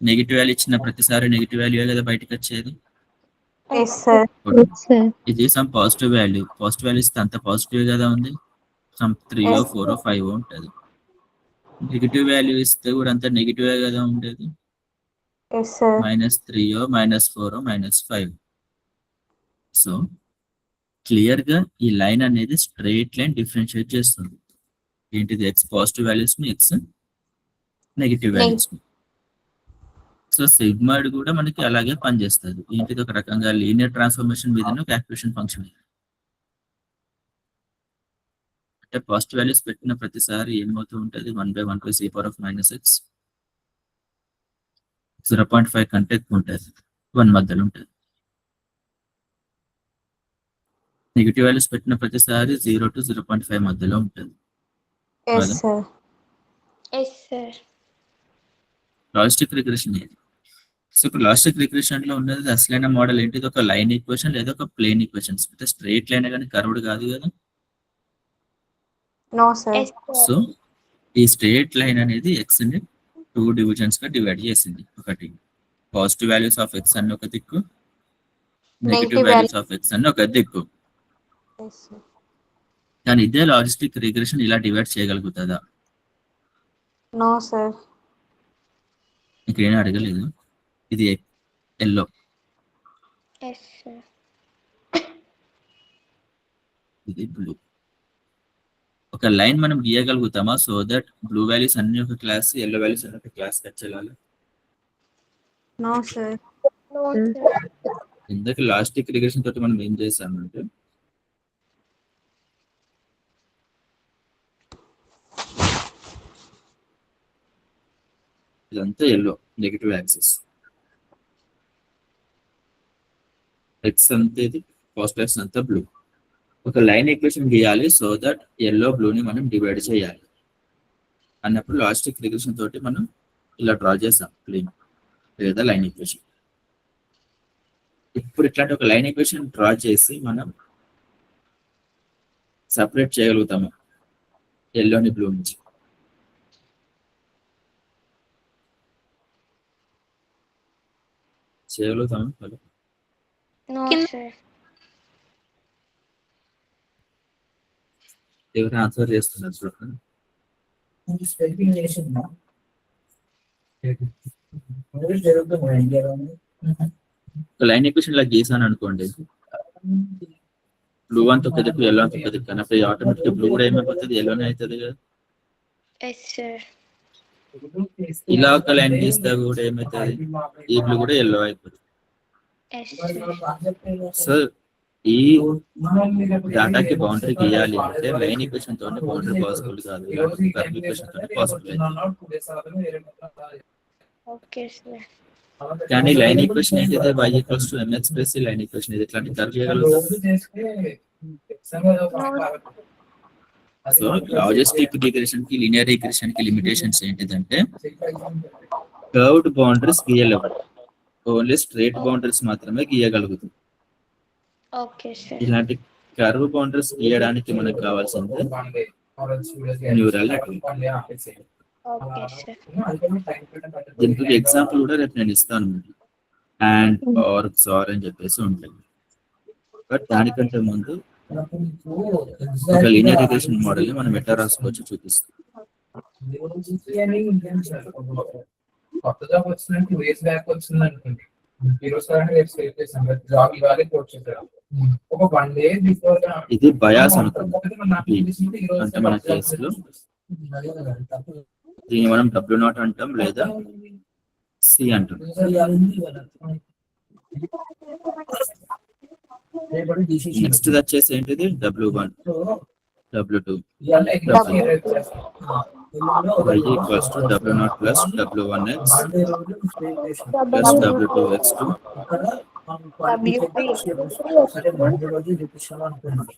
నెగిటివ్ వాల్యూ ఇచ్చిన ప్రతిసారి నెగిటివ్ వాల్యూ కదా బయటకు వచ్చేది. Yes sir. Yes sir. ఇది సమ్ పాజిటివ్ వాల్యూ ఇస్తే అంత పాజిటివ్ కదా ఉంది. Some 3 Yes. 4 5 ఉంటుంది. నెగిటివ్ వాల్యూ ఇస్తే కూడా అంత నెగిటివ్ కదా ఉండేది. Yes sir. -3 -4 -5. సో క్లియర్ గా ఈ లైన్ అనేది స్ట్రైట్ లైన్ డిఫరెన్షియేట్ చేస్తుంది. ఏంటిది ఎక్స్ పాజిటివ్ వాల్యూస్ ని, ఎక్స్ నెగిటివ్ వాల్యూస్ ని. సో సిగ్మాయిడ్ కూడా మనకి అలాగే పనిచేస్తుంది. ఏంటిది ఒక రకంగా లీనియర్ ట్రాన్స్ఫర్మేషన్ విత్ ఇన్ ఒక యాక్టివేషన్ ఫంక్షన్. అంటే పాజిటివ్ వాల్యూస్ పెట్టిన ప్రతిసారి ఏమవుతూ ఉంటుంది 1/1 plus e power of minus X. 0.5 కంటే ఎక్కువ ఉంటుంది, 1 మధ్యలో ఉంటుంది. నెగిటివ్ వాల్యూస్ పెట్టిన ప్రతిసారి 0 to 0.5 మధ్యలో ఉంటుంది. Yes sir. Yes sir. Logistic regression ఏది. సో ఇప్పుడు లాజిస్టిక్ రిగ్రెషన్ లో ఉన్నది అసలైన మోడల్ ఏంటిది ఒక లైన్ ఈక్వేషన్ లేదా ఒక ప్లేన్ ఈక్వేషన్స్. అంటే స్ట్రైట్ లైన్ కానీ కర్వ్డ్ కాదు కదా. No sir. Yes sir. So ఈ స్ట్రైట్ లైన్ అనేది ఎక్స్ ని 2 డివిజన్స్ గా డివైడ్ చేసింది. ఒకటి పాజిటివ్ వాల్యూస్ ఆఫ్ ఎక్స్ అన్న ఒక దిక్కు, నెగిటివ్ వాల్యూస్ ఆఫ్ ఎక్స్ అన్న ఒక దిక్కు. Yes sir. కానీ ఇదే లాజిస్టిక్ రిగ్రెషన్ ఇలా డివైడ్ చేయగలుగుతుందా. No sir. ఇక్కడ ఏం అడగలేదు. ఇది ఎల్లో, ఎస్ సార్. ఇది బ్లూ. ఒక లైన్ మనం గీయగలుగుతామా సో దట్ బ్లూ వాల్యూస్ అన్ని ఒక క్లాస్, ఎల్లో వాల్యూస్ అన్ని ఒక క్లాస్ వచ్చేలాగా. No sir. No sir. ఇందాక లాజిస్టిక్ రిగ్రెషన్ తోటి మనం ఏం చేసామంటే ఇదంతా ఎల్లో నెగిటివ్ యాక్సిస్, ఎక్స్ అంతా ఇది పాజిటివ్ యాక్సిస్ అంతా బ్లూ. ఒక లైన్ ఈక్వేషన్ గీయాలి సో దట్ ఎల్లో బ్లూని మనం డివైడ్ చేయాలి అన్నప్పుడు లాజిస్టిక్ రిగ్రెషన్ తోటి మనం ఇలా డ్రా చేసాం ప్లేన్ లేదా లైన్ ఈక్వేషన్. ఇప్పుడు ఇట్లాంటి ఒక లైన్ ఈక్వేషన్ డ్రా చేసి మనం సపరేట్ చేయగలుగుతాము ఎల్లోని బ్లూ నుంచి. చేయగలుగుతాము. No sir. ఎవరు ఆన్సర్ చేస్తున్నారు చూడండి. లైన్ ఈక్వేషన్ ఇలా గీసాను అనుకోండి, బ్లూ అంత ఒక దిక్కు ఎల్లో అంత ఒక దిక్కు కానీ అప్పుడు ఆటోమేటిక్ బ్లూ కూడా ఏమైపోతుంది, ఎల్లోనే అవుతుంది కదా. Yes, sir. ఇలా ఒక లైన్ గీస్తే కూడా ఏమవుతుంది, ఈ బ్లూ కూడా ఎల్లో అయిపోతుంది. Yes, sir. సో ఈ డేటాకి బౌండరీ గీయాలి అంటే లైన్ ఈక్వేషన్ తోనే బౌండరీ పాసిబుల్ కాదు, కర్వ్ ఈక్వేషన్ తోనే పాసిబుల్ అవుతుంది. Okay, sir. కానీ లైన్ ఈక్వేషన్ ఏంటిది, y equals to mx plus line equation, ఇది ఇట్లాంటి కర్వ్ చేయగలుగుతాం. సో లాజిస్టిక్ రిగ్రెషన్ కి లీనియర్ రిగ్రెషన్ కి లిమిటేషన్స్ ఏంటిదంటే కర్వ్డ్ బౌండరీస్ గీయలేవు, ఓన్లీ స్ట్రైట్ బౌండరీస్ మాత్రమే గీయగలుగుతాం. Okay, sir. ఇలాంటి కర్వ్ బౌండరీస్ గీయడానికి మనకు కావాల్సింది న్యూరల్ నెట్వర్క్. Okay, sir. దీనికి ఎగ్జాంపుల్ కూడా రేపు నేను ఇస్తాను మీకు, అండ్ ఆర్ సార్ అని చెప్పేసి ఉంటుంది. బట్ దానికంటే ముందు ఒక లీనియర్ రిగ్రెషన్ మోడల్ ని మనం ఎట్లా రాసుకోవచ్చు చూపిస్తాం. కొత్త జాబ్ వచ్చినట్టు 2 years బ్యాక్ వచ్చింది అనుకోండి, ఈరోజు జాబ్ ఇవ్వాలి కోర్స్ ఒక 1 day బిఫోర్ ఇది బయాస్ అనుకుంది అంటే మన కేసులో దీన్ని మనం W0 అంటాం లేదా సి అంటాం. నెక్స్ట్ వచ్చేసి ఏంటిది W1 W2 y equals to W0 plus W1x plus W2x2.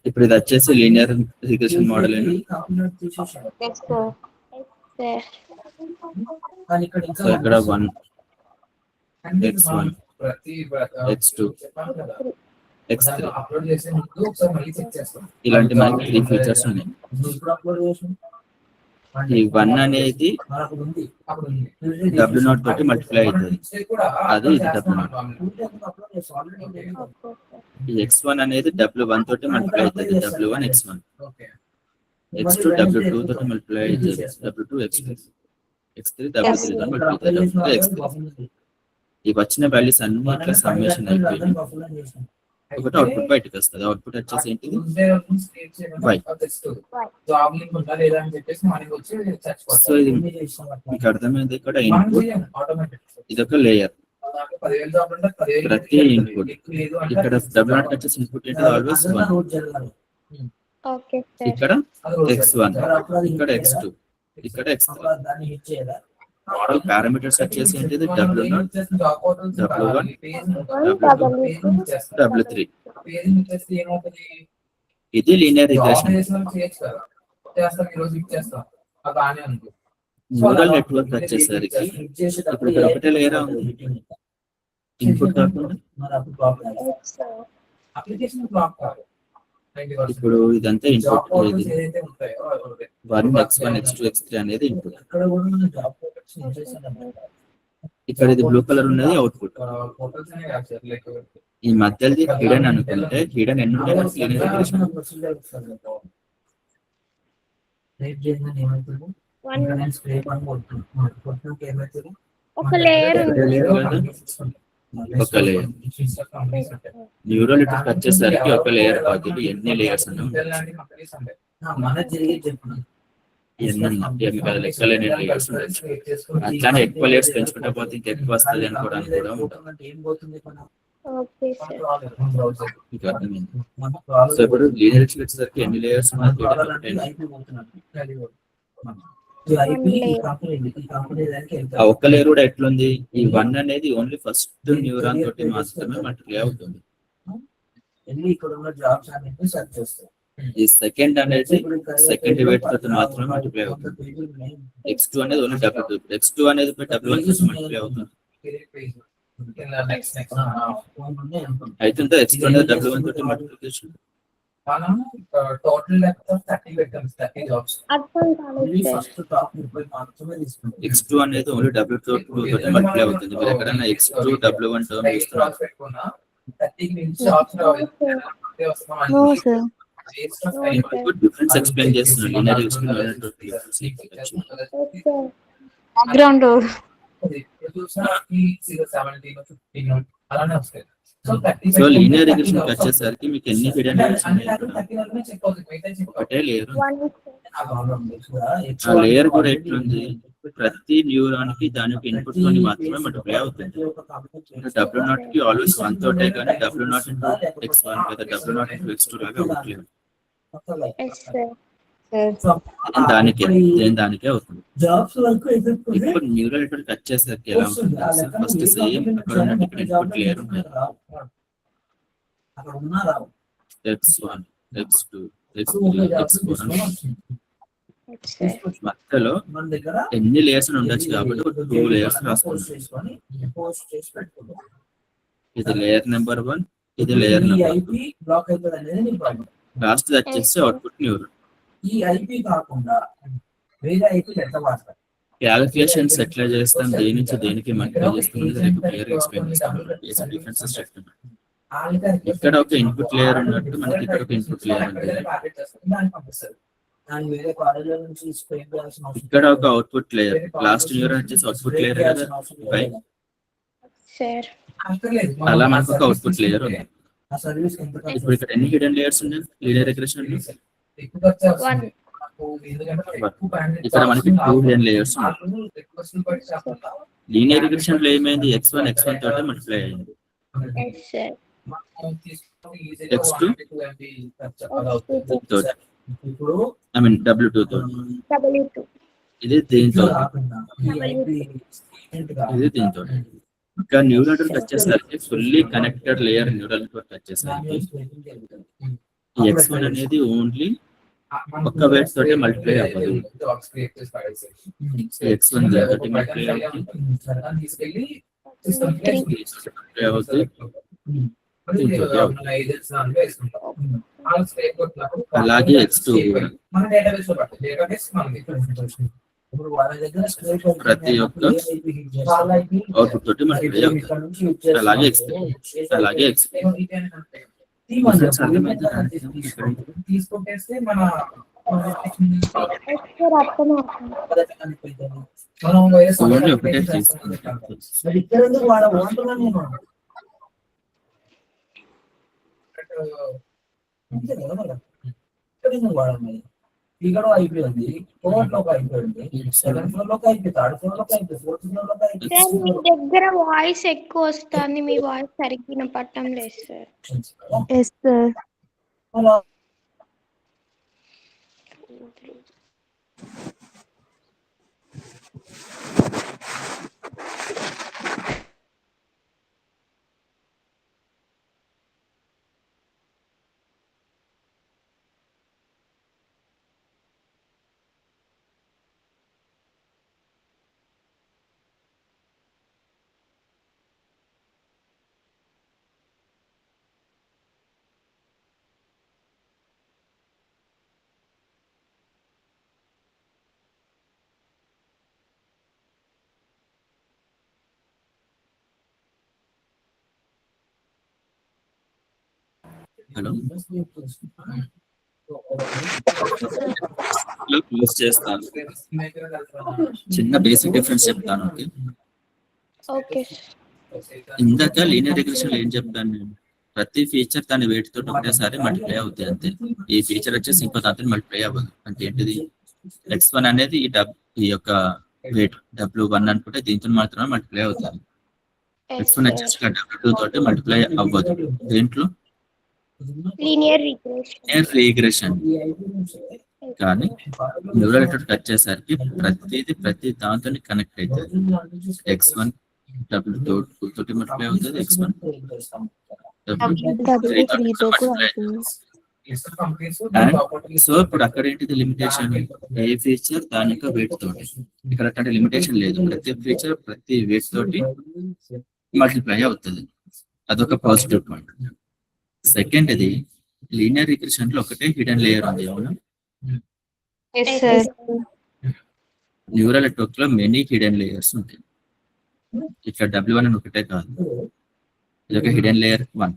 ఇప్పుడు ఇది వచ్చేసి లీనియర్ రిగ్రెషన్ మోడల్ అని. Sir. సో ఇక్కడ 1 x1 x2 x3 అప్లోడ్ చేసే ముందు ఒకసారి మళ్ళీ చెక్ చేస్తాం. ఇలాంటి మనకి 3 ఫీచర్స్ ఉన్నాయి. ఈ 1 అనేది W0 తోటి మల్టిప్లై అవుతుంది, అది ఇది W0. ఈ x1 అనేది W1 తోటి మల్టిప్లై అవుతుంది, W1 x1. x2 W2 తోటి మల్టిప్లై అవుతుంది, W2 x2. x3 W3 తోటి మల్టిప్లై అవుతుంది, W3 x3. ఈ వచ్చిన వాల్యూస్ అన్ని ఇట్లా సమ్మేషన్ అయిపోయింది, ఒకటి అవుట్పుట్ బయటకు వస్తుంది. అవుట్పుట్ వచ్చేసి ఏంటిది y. సో ఇది మీకు అర్థమైంది, ఇక్కడ ఇన్పుట్ ఇది ఒక లేయర్, ప్రతి ఇన్పుట్ ఇక్కడ W0 వచ్చేసి ఇన్పుట్ ఏంటి ఆల్వేస్ 1. Okay, sir. ఇక్కడ x1 ఇక్కడ x2 ఇక్కడ x3. మోడల్ పారామీటర్స్ వచ్చేసి ఏంటిది W0 W1 W3. ఇది లీనియర్ రిగ్రెషన్. న్యూరల్ నెట్వర్క్ వచ్చేసరికి ఇప్పుడు ఇక్కడ ఒకటే లేయర్ ఉంది ఇన్పుట్ కాకుండా. Yes, sir. ఇప్పుడు ఇదంతా ఇన్పుట్, 1 x1 x2 x3 అనేది ఇన్పుట్. ఇక్కడ ఇది బ్లూ కలర్ ఉన్నది అవుట్పుట్. ఈ మధ్యది హిడెన్ అనుకుంటే హిడెన్ ఎన్ని ఉంటాయి మనకి లీనియర్ రిగ్రెషన్? ఒక లేయర్ ఒక లేయర్. న్యూరల్ నెట్వర్క్ వచ్చేసరికి ఒక లేయర్ కాదు, ఎన్ని లేయర్స్ లెక్కలేని లేయర్స్ ఉండొచ్చు. అట్లానే ఎక్కువ లేయర్స్ పెంచుకుంటే పోతే ఇంకెక్కువ వస్తుంది అనుకోవడానికి కూడా ఉంటుంది. Okay, sir. మీకు అర్థమైంది. సో ఇప్పుడు లీనియర్ రిగ్రెషన్ వచ్చేసరికి ఎన్ని లేయర్స్ ఆ ఒక్క లేయర్ కూడా ఎట్లుంది, ఈ 1 అనేది ఓన్లీ ఫస్ట్ న్యూరాన్ తోటి మాత్రమే మల్టిప్లై అవుతుంది. ఈ సెకండ్ అనేది సెకండ్ డివైడ్ తోటి మాత్రమే మల్టిప్లై అవుతుంది. x2 అనేది ఓన్లీ W2, x2 అనేది W1 తోటి మల్టిప్లై అవుతుంది. అయితే x2 అనేది W1 తోటి multiplication. Total length of 30 victims 30 jobs. x2 అనేది ఓన్లీ W2 తోటి మల్టిప్లై అవుతుంది. మీరు ఎక్కడైనా x2 W1 టర్మ్ ఇస్తున్నారు. 30 నుంచి జాబ్స్ రావాలి. No, sir. డిఫరెన్స్ ఎక్స్ప్లెయిన్ చేస్తున్నాను లీనియర్ రిగ్రెషన్. బ్యాక్గ్రౌండ్ చూసినా ఈ 17 15 అలానే వస్తాయి. సో లీనియర్ రిగ్రెషన్ వచ్చేసరికి మీకు ఎన్ని హిడెన్ లేయర్స్ ఉన్నాయి ఇక్కడ? ఒకటే లేయర్. ఆ లేయర్ కూడా ఎట్లుంది, ప్రతి న్యూరాన్ కి దాని యొక్క ఇన్పుట్ తోని మాత్రమే మల్టిప్లై అవుతుంది. W0 కి ఆల్వేస్ 1 తోటే కానీ W0 ఇంటూ x1 లేదా W0 ఇంటూ x2 లాగా అవ్వట్లేదు. దానికే అవుతుంది. ఇప్పుడు న్యూరల్ నెట్వర్క్ వచ్చేసరికి ఎలా ఉంటుంది? ఫస్ట్ సేమ్ అక్కడ ఉన్నట్టు ఇక్కడ ఇన్పుట్ లేయర్ ఉంటుంది. x1 x2 x3 x4 మధ్యలో ఎన్ని లేయర్స్ ఉండొచ్చు కాబట్టి 2 లేయర్స్ రాసుకుంటాం. ఇది లేయర్ నెంబర్ 1, ఇది లేయర్ నెంబర్ 2. లాస్ట్ వచ్చేసి అవుట్పుట్ న్యూరల్. ఈ ఐపీ కాకుండా వేరే ఐపీ ఎట్లా వాడతారు? క్యాలిక్యులేషన్స్ ఎట్లా చేస్తాం, దేని నుంచి దేనికి మల్టిప్లై చేస్తాం రేపు క్లియర్ ఎక్స్ప్లెయిన్ చేస్తాం. బేసిక్ డిఫరెన్సెస్ చెప్తున్నాం. ఇక్కడ ఒక ఇన్పుట్ లేయర్ ఉన్నట్టు మనకి ఇక్కడ ఒక ఇన్పుట్ లేయర్ ఉంది. ఇక్కడ ఒక అవుట్పుట్ లేయర్, లాస్ట్ న్యూరల్ వచ్చేసి అవుట్పుట్ లేయర్ కదా. అలా మనకు ఒక అవుట్పుట్ లేయర్ ఉంది. ఇప్పుడు ఇక్కడ ఎన్ని హిడెన్ లేయర్స్ ఉన్నాయి లీనియర్ రిగ్రెషన్ లో? ఇక్కడ మనకి 2 హిడెన్ లేయర్స్ ఉన్నాయి. లీనియర్ రిగ్రెషన్ లో ఏమైంది, x1 తోటే మల్టిప్లై అయింది, x2 తోటి, ఐ మీన్ W2 తోటి, ఇది దీంతో, ఇది దీంతో. ఇంకా న్యూరల్ నెట్వర్క్ వచ్చేసరికి fully connected layer neural network వచ్చేసరికి x1 అనేది ఓన్లీ ఒక్క వెయిట్ తోటి మల్టిప్లై అవ్వదు. x1 తోటి మల్టిప్లై అవుతుంది, అలాగే x2 కూడా ప్రతి ఒక్క అవుట్పుట్ తోటి మల్టిప్లై అవుతుంది. అలాగే అలాగే తీసుకుంటే మన ఓన్లీ ఒకటే తీసుకుంటాం. ఇక్కడ ఐపీ ఉంది, 4 లో ఐపీ ఉంది, 7th ఫ్లోర్ లో ఐపీ, 3rd ఫ్లోర్ లో ఐపీ, 4th ఫ్లోర్ లో ఐపీ. మీ దగ్గర వాయిస్ ఎక్కువ వస్తుంది, మీ వాయిస్ సరిగ్గా పట్టం లేదు sir. Yes sir. Hello hello, close చేస్తాను. చిన్న బేసిక్ డిఫరెన్స్ చెప్తాను. ఓకే. ఇందాక లీనియర్ రిగ్రెషన్ ఏం చెప్తాను నేను, ప్రతి ఫీచర్ దాని వెయిట్ తోటి ఒకటేసారి మల్టిప్లై అవుతుంది అంతే. ఈ ఫీచర్ వచ్చేసి ఇంకో దాంతో మల్టిప్లై అవ్వదు. అంటే ఏంటిది, x1 అనేది ఈ యొక్క వెయిట్ W1 అనుకుంటే దీంతో మాత్రమే మల్టిప్లై అవుతుంది. x1 వచ్చేసి W2 తోటి మల్టిప్లై అవ్వదు. దేంట్లో లీనియర్ రిగ్రెషన్. కానీ న్యూరల్ నెట్వర్క్ వచ్చేసరికి ప్రతి దాంతో కనెక్ట్ అవుతుంది. x1 W2 తోటి మల్టిప్లై అవుతుంది, x1 సో ఇప్పుడు అక్కడ ఏంటిది లిమిటేషన్, ఏ ఫీచర్ దాని యొక్క వెయిట్ తోటి. ఇక్కడ అట్లాంటి లిమిటేషన్ లేదు, ప్రతి ఫీచర్ ప్రతి వెయిట్ తోటి మల్టిప్లై అవుతుంది. అదొక పాజిటివ్ పాయింట్. సెకండ్, ఇది లీనియర్ రిగ్రెషన్ లో ఒకటే హిడెన్ లేయర్ ఉంది, అవునా? న్యూరల్ నెట్వర్క్ లో మెనీ హిడెన్ లేయర్స్ ఉంటాయి. ఇక్కడ W1 అని ఒకటే కాదు, ఇది ఒక హిడెన్ లేయర్ 1.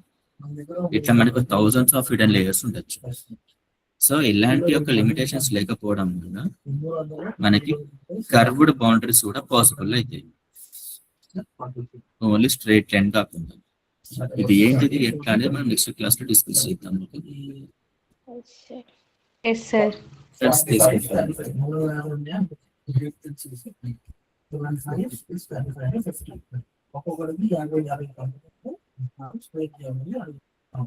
ఇట్లా మనకు థౌజండ్స్ ఆఫ్ హిడెన్ లేయర్స్ ఉండొచ్చు. సో ఇలాంటి యొక్క లిమిటేషన్స్ లేకపోవడం వల్ల మనకి కర్వ్డ్ బౌండరీస్ కూడా పాసిబుల్ అవుతాయి. ఓన్లీ స్ట్రైట్ లైన్ కాకుండా. ఇది ఏంటిది ఎట్లా అనేది మనం నెక్స్ట్ క్లాస్ లో డిస్కస్ చేద్దాం. Yes sir. Friends, తీసుకుంటాం. ఒక్కొక్కరికి 50 స్ట్రైట్ చేయాలని అడుగుతాం.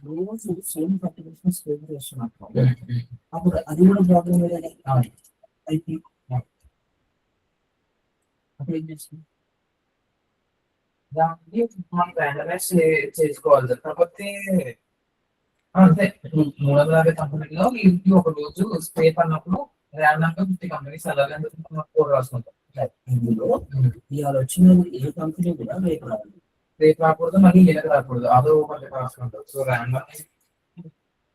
రోజు సేమ్ పర్టికులర్స్ స్ట్రైట్ చేస్తున్నప్పుడు అప్పుడు అది కూడా ప్రాబ్లం ఏదైనా అయితే అప్పుడు ఏం చేస్తుంది? దాన్ని మనం randomize చేసుకోవాలి సార్. కాకపోతే అంతే 360 కంపెనీలో వీళ్ళకి ఒక రోజు స్క్రేప్ అన్నప్పుడు ర్యాండమ్ గా 50 కంపెనీస్ అలాగే కోడ్ రాసుకుంటాం. ఇందులో ఇవాళ వచ్చినది ఏ కంపెనీ కూడా రేపు రాదు. రేపు రాకూడదు, మళ్ళీ ఏళ్ళకి రాకూడదు, అదో ఒకటి రాసుకుంటాం. సో ర్యాండమ్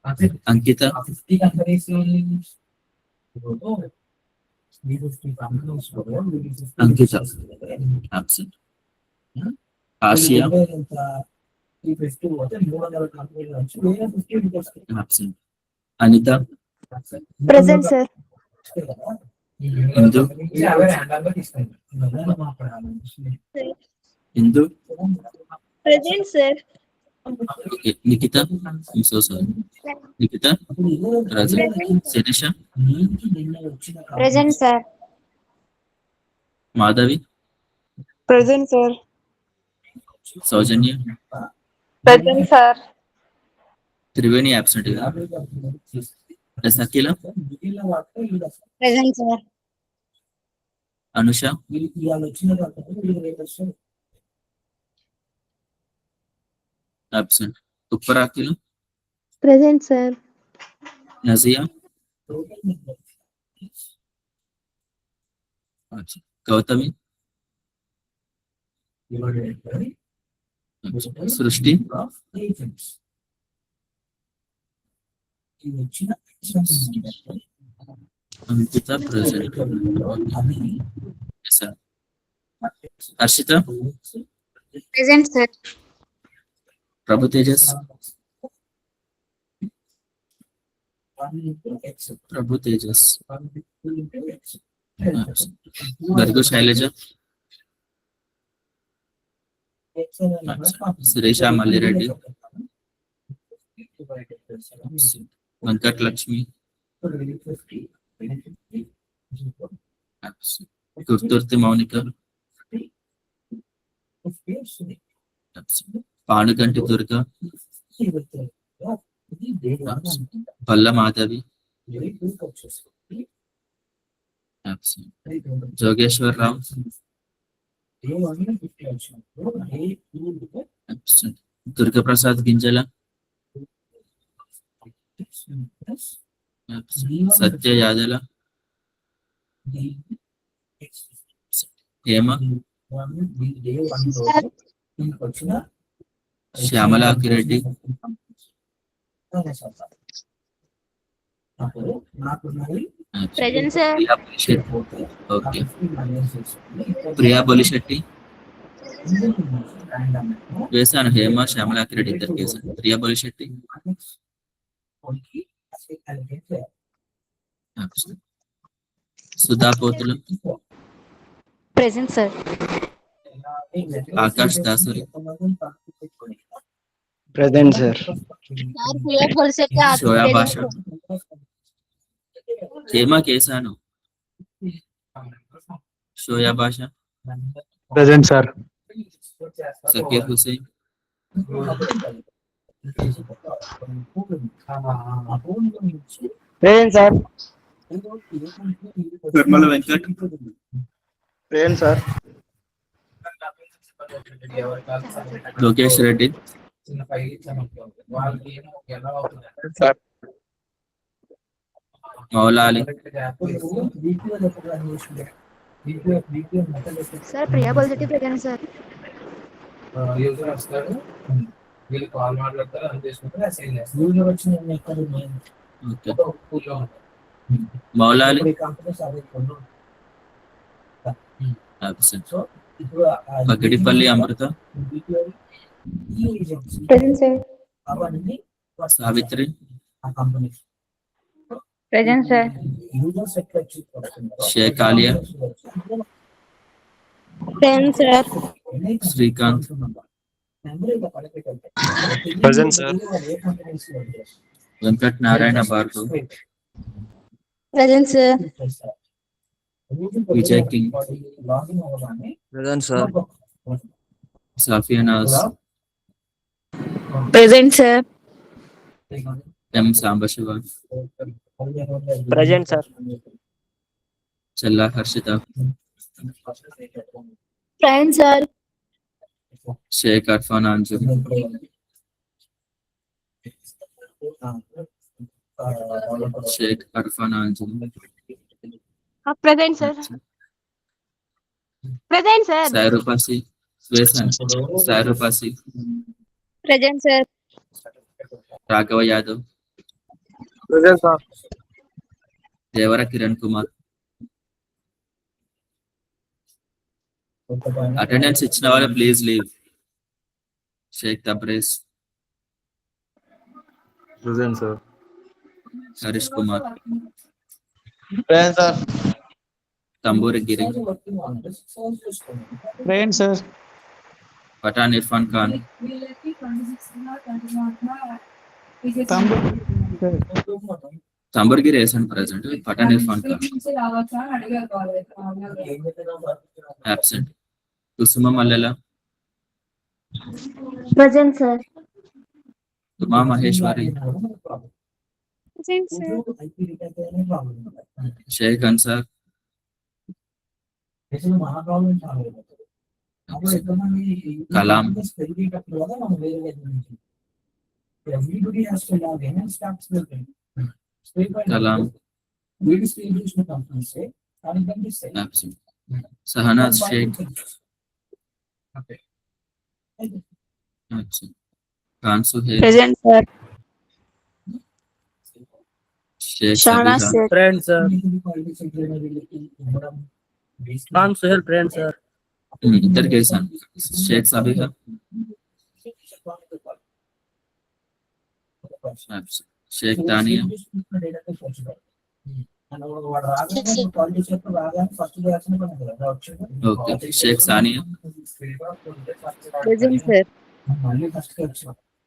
అంతే. Ankitha 50 companies Ankitha absent. Asiya absent. Anitha present sir. Indu అవే ర్యాండమ్ గా తీసుకుంటాం. Indu present sir. Okay. Nikhitha so sorry Nikhitha present. Sirisha present sir. Madhavi present sir. Soujanya present sir. Triveni absent కదా. Akhila present sir. Anusha absent. ఉప్పరాకిలు present sir. Naziya absent. Gowthami absent. Srishti Ankitha present. Harshitha present sir. Prabhu Tejas Prabhu Tejas గర్గు శైలజ సురేష మల్లిరెడ్డి వెంకట లక్ష్మి గుర్తుర్తి Mounika Panuganti Durga Palla Madhavi Jogeshwar Rao Durgaprasad Ginjala Satya Yadala Hema Shyamalakireddy present sir. Okay. Priya Bolisetti వేసాను. హేమ శ్యామలాకిరెడ్డి ఇద్దరు వేసాను. Priya Bolisetti Sudha Pothulu present sir. Akash Dasari present sir. Shoya Bhasha Hema కేసాను. Shoya Bhasha present sir. Sakir Husain present sir. Nirmala Venkat present sir. Lokesh Reddy చిన్న file ఇచ్చామనుకో, వాళ్ళకి ఏమో ఎలా అవుతుంది sir. Moulali sir Priya positive present sir. User వస్తాడు, వీళ్ళు కాల్ మాట్లాడతారు, అని చేసుకుంటారు, అసైన్ చేస్తారు. యూజర్ వచ్చిన ఎక్కడ ఓకే. ఒక పూల్లో ఉంటారు. మౌలాలి కంపెనీస్ అదే కొన్ని absent. సో ఇప్పుడు పగిడిపల్లి అమృత ప్రెసెంట్ సార్. అవన్నీ సావిత్రి ఆ కంపెనీస్ Present, sir. యూజర్స్ ఎట్లా వచ్చి Shaik Aliya, Present, sir. Srikanth, Present, sir. Venkat Narayana Bhargav, Present, sir. Vijay King, Present, sir. Safiya Naaz, Present, sir. M Sambasiva, Present, sir. Chella Harshitha, Present, sir. Shaik Arfan Anjum, Shaik Arfan Anjum, Present, sir. Present, sir. సారూపాసి, వేసన్, సారూపాసి, Present, sir. Raghava Yadav, Present, sir. Devara Kiran Kumar. Attendance ఇచ్చిన వాళ్ళు please leave. Shaik Tabrez, Present, sir. Harish Kumar, Present, sir. Tamburi Giri, Present, sir. Pathan Irfan Khan, Tamburi Giri వేసాను present. Pathan Irfan Khan absent. Kusuma Mallela, Present, sir. Uma Maheshwari, Present, sir. Shaik Ansar, Kalam, Kalam, absent. Sahanaz Shaik, absent. Khan Suhail, Present, sir. Shaik Shahnaz, Sabiha, sir. Present, sir. Khan Suhail, present, sir. ఇద్దరికి వేసాను. Shaik Sabiha, absent. Shaik Daniya, okay. Shaik Saniya, Present, sir.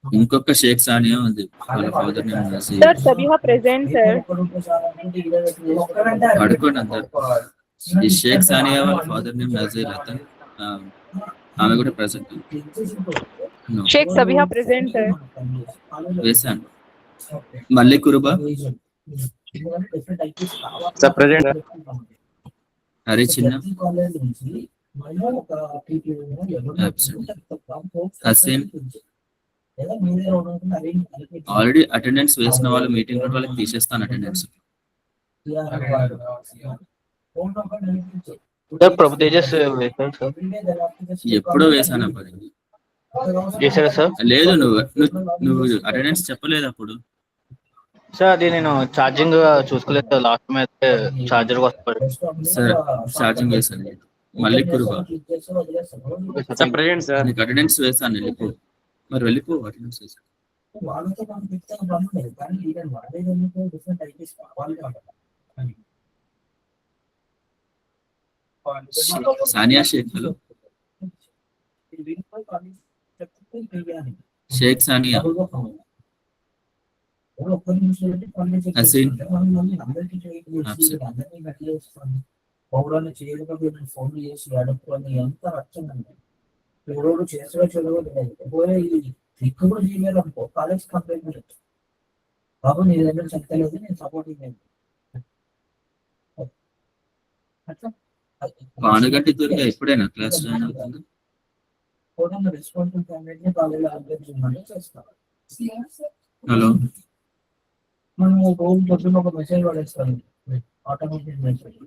ఇంకొక షేక్ సానియా ఉంది. వాళ్ళ father name Nazeer. Sir, Sabiha present, sir. పడుకోండి అందరు. ఈ షేక్ సానియా వాళ్ళ ఫాదర్ నేమ్ నజీర్. అతను ఆమె కూడా present. Sheikh Sabiha present, sir. వేసాను. మళ్ళీ Kuruba, Sir, present, sir. Hari చిన్న, absent. హసీన్, ఆల్రెడీ అటెండెన్స్ వేసిన వాళ్ళు మీటింగ్ వాళ్ళకి తీసేస్తాను attendance. Sir, Prabhu Tejas, sir. ఎప్పుడో వేసాను అప్పుడు. చేశారా సార్? లేదు, నువ్వు అటెండెన్స్ చెప్పలేదు అప్పుడు. సార్ అది నేను ఛార్జింగ్ చూసుకోలేదు సార్. లాస్ట్ టైం అయితే ఛార్జర్ వస్తుంది. సరే, ఛార్జింగ్ వేసాను. మళ్ళీ కురుబా, సార్ ప్రెజెంట్ సార్. నీకు అటెండెన్స్ వేసాను, వెళ్ళిపో. మరి వెళ్ళిపో, అటెండెన్స్ వేసాను. సానియా షేక్, హలో. షేక్ సానియా, హసీన్, పౌరాన్ని చేయకపోతే ఫోన్లు చేసి అడుక్కొని ఎంత రచ్చండి. ఎవరోడు చేసో చదవలేదు. పోయే ఎక్కువ కూడా చేయలేదు అనుకో, కాలేజ్ కంప్లైంట్ పెట్టచ్చు. బాబు నీ దగ్గర చెప్తలేదు, నేను సపోర్టింగ్ లేదు. అట్లా పానుగంటి దుర్గ ఎప్పుడైనా క్లాస్ జాయిన్ అవుతుంది. రెస్పాన్సిబుల్ క్యాండిడేట్ ని కాలేజ్ అభ్యర్థించమని చేస్తాం. హలో, మనం రోజు పొద్దున్న ఒక మెసేజ్ పడేస్తాం, ఆటోమేటిక్ మెసేజ్.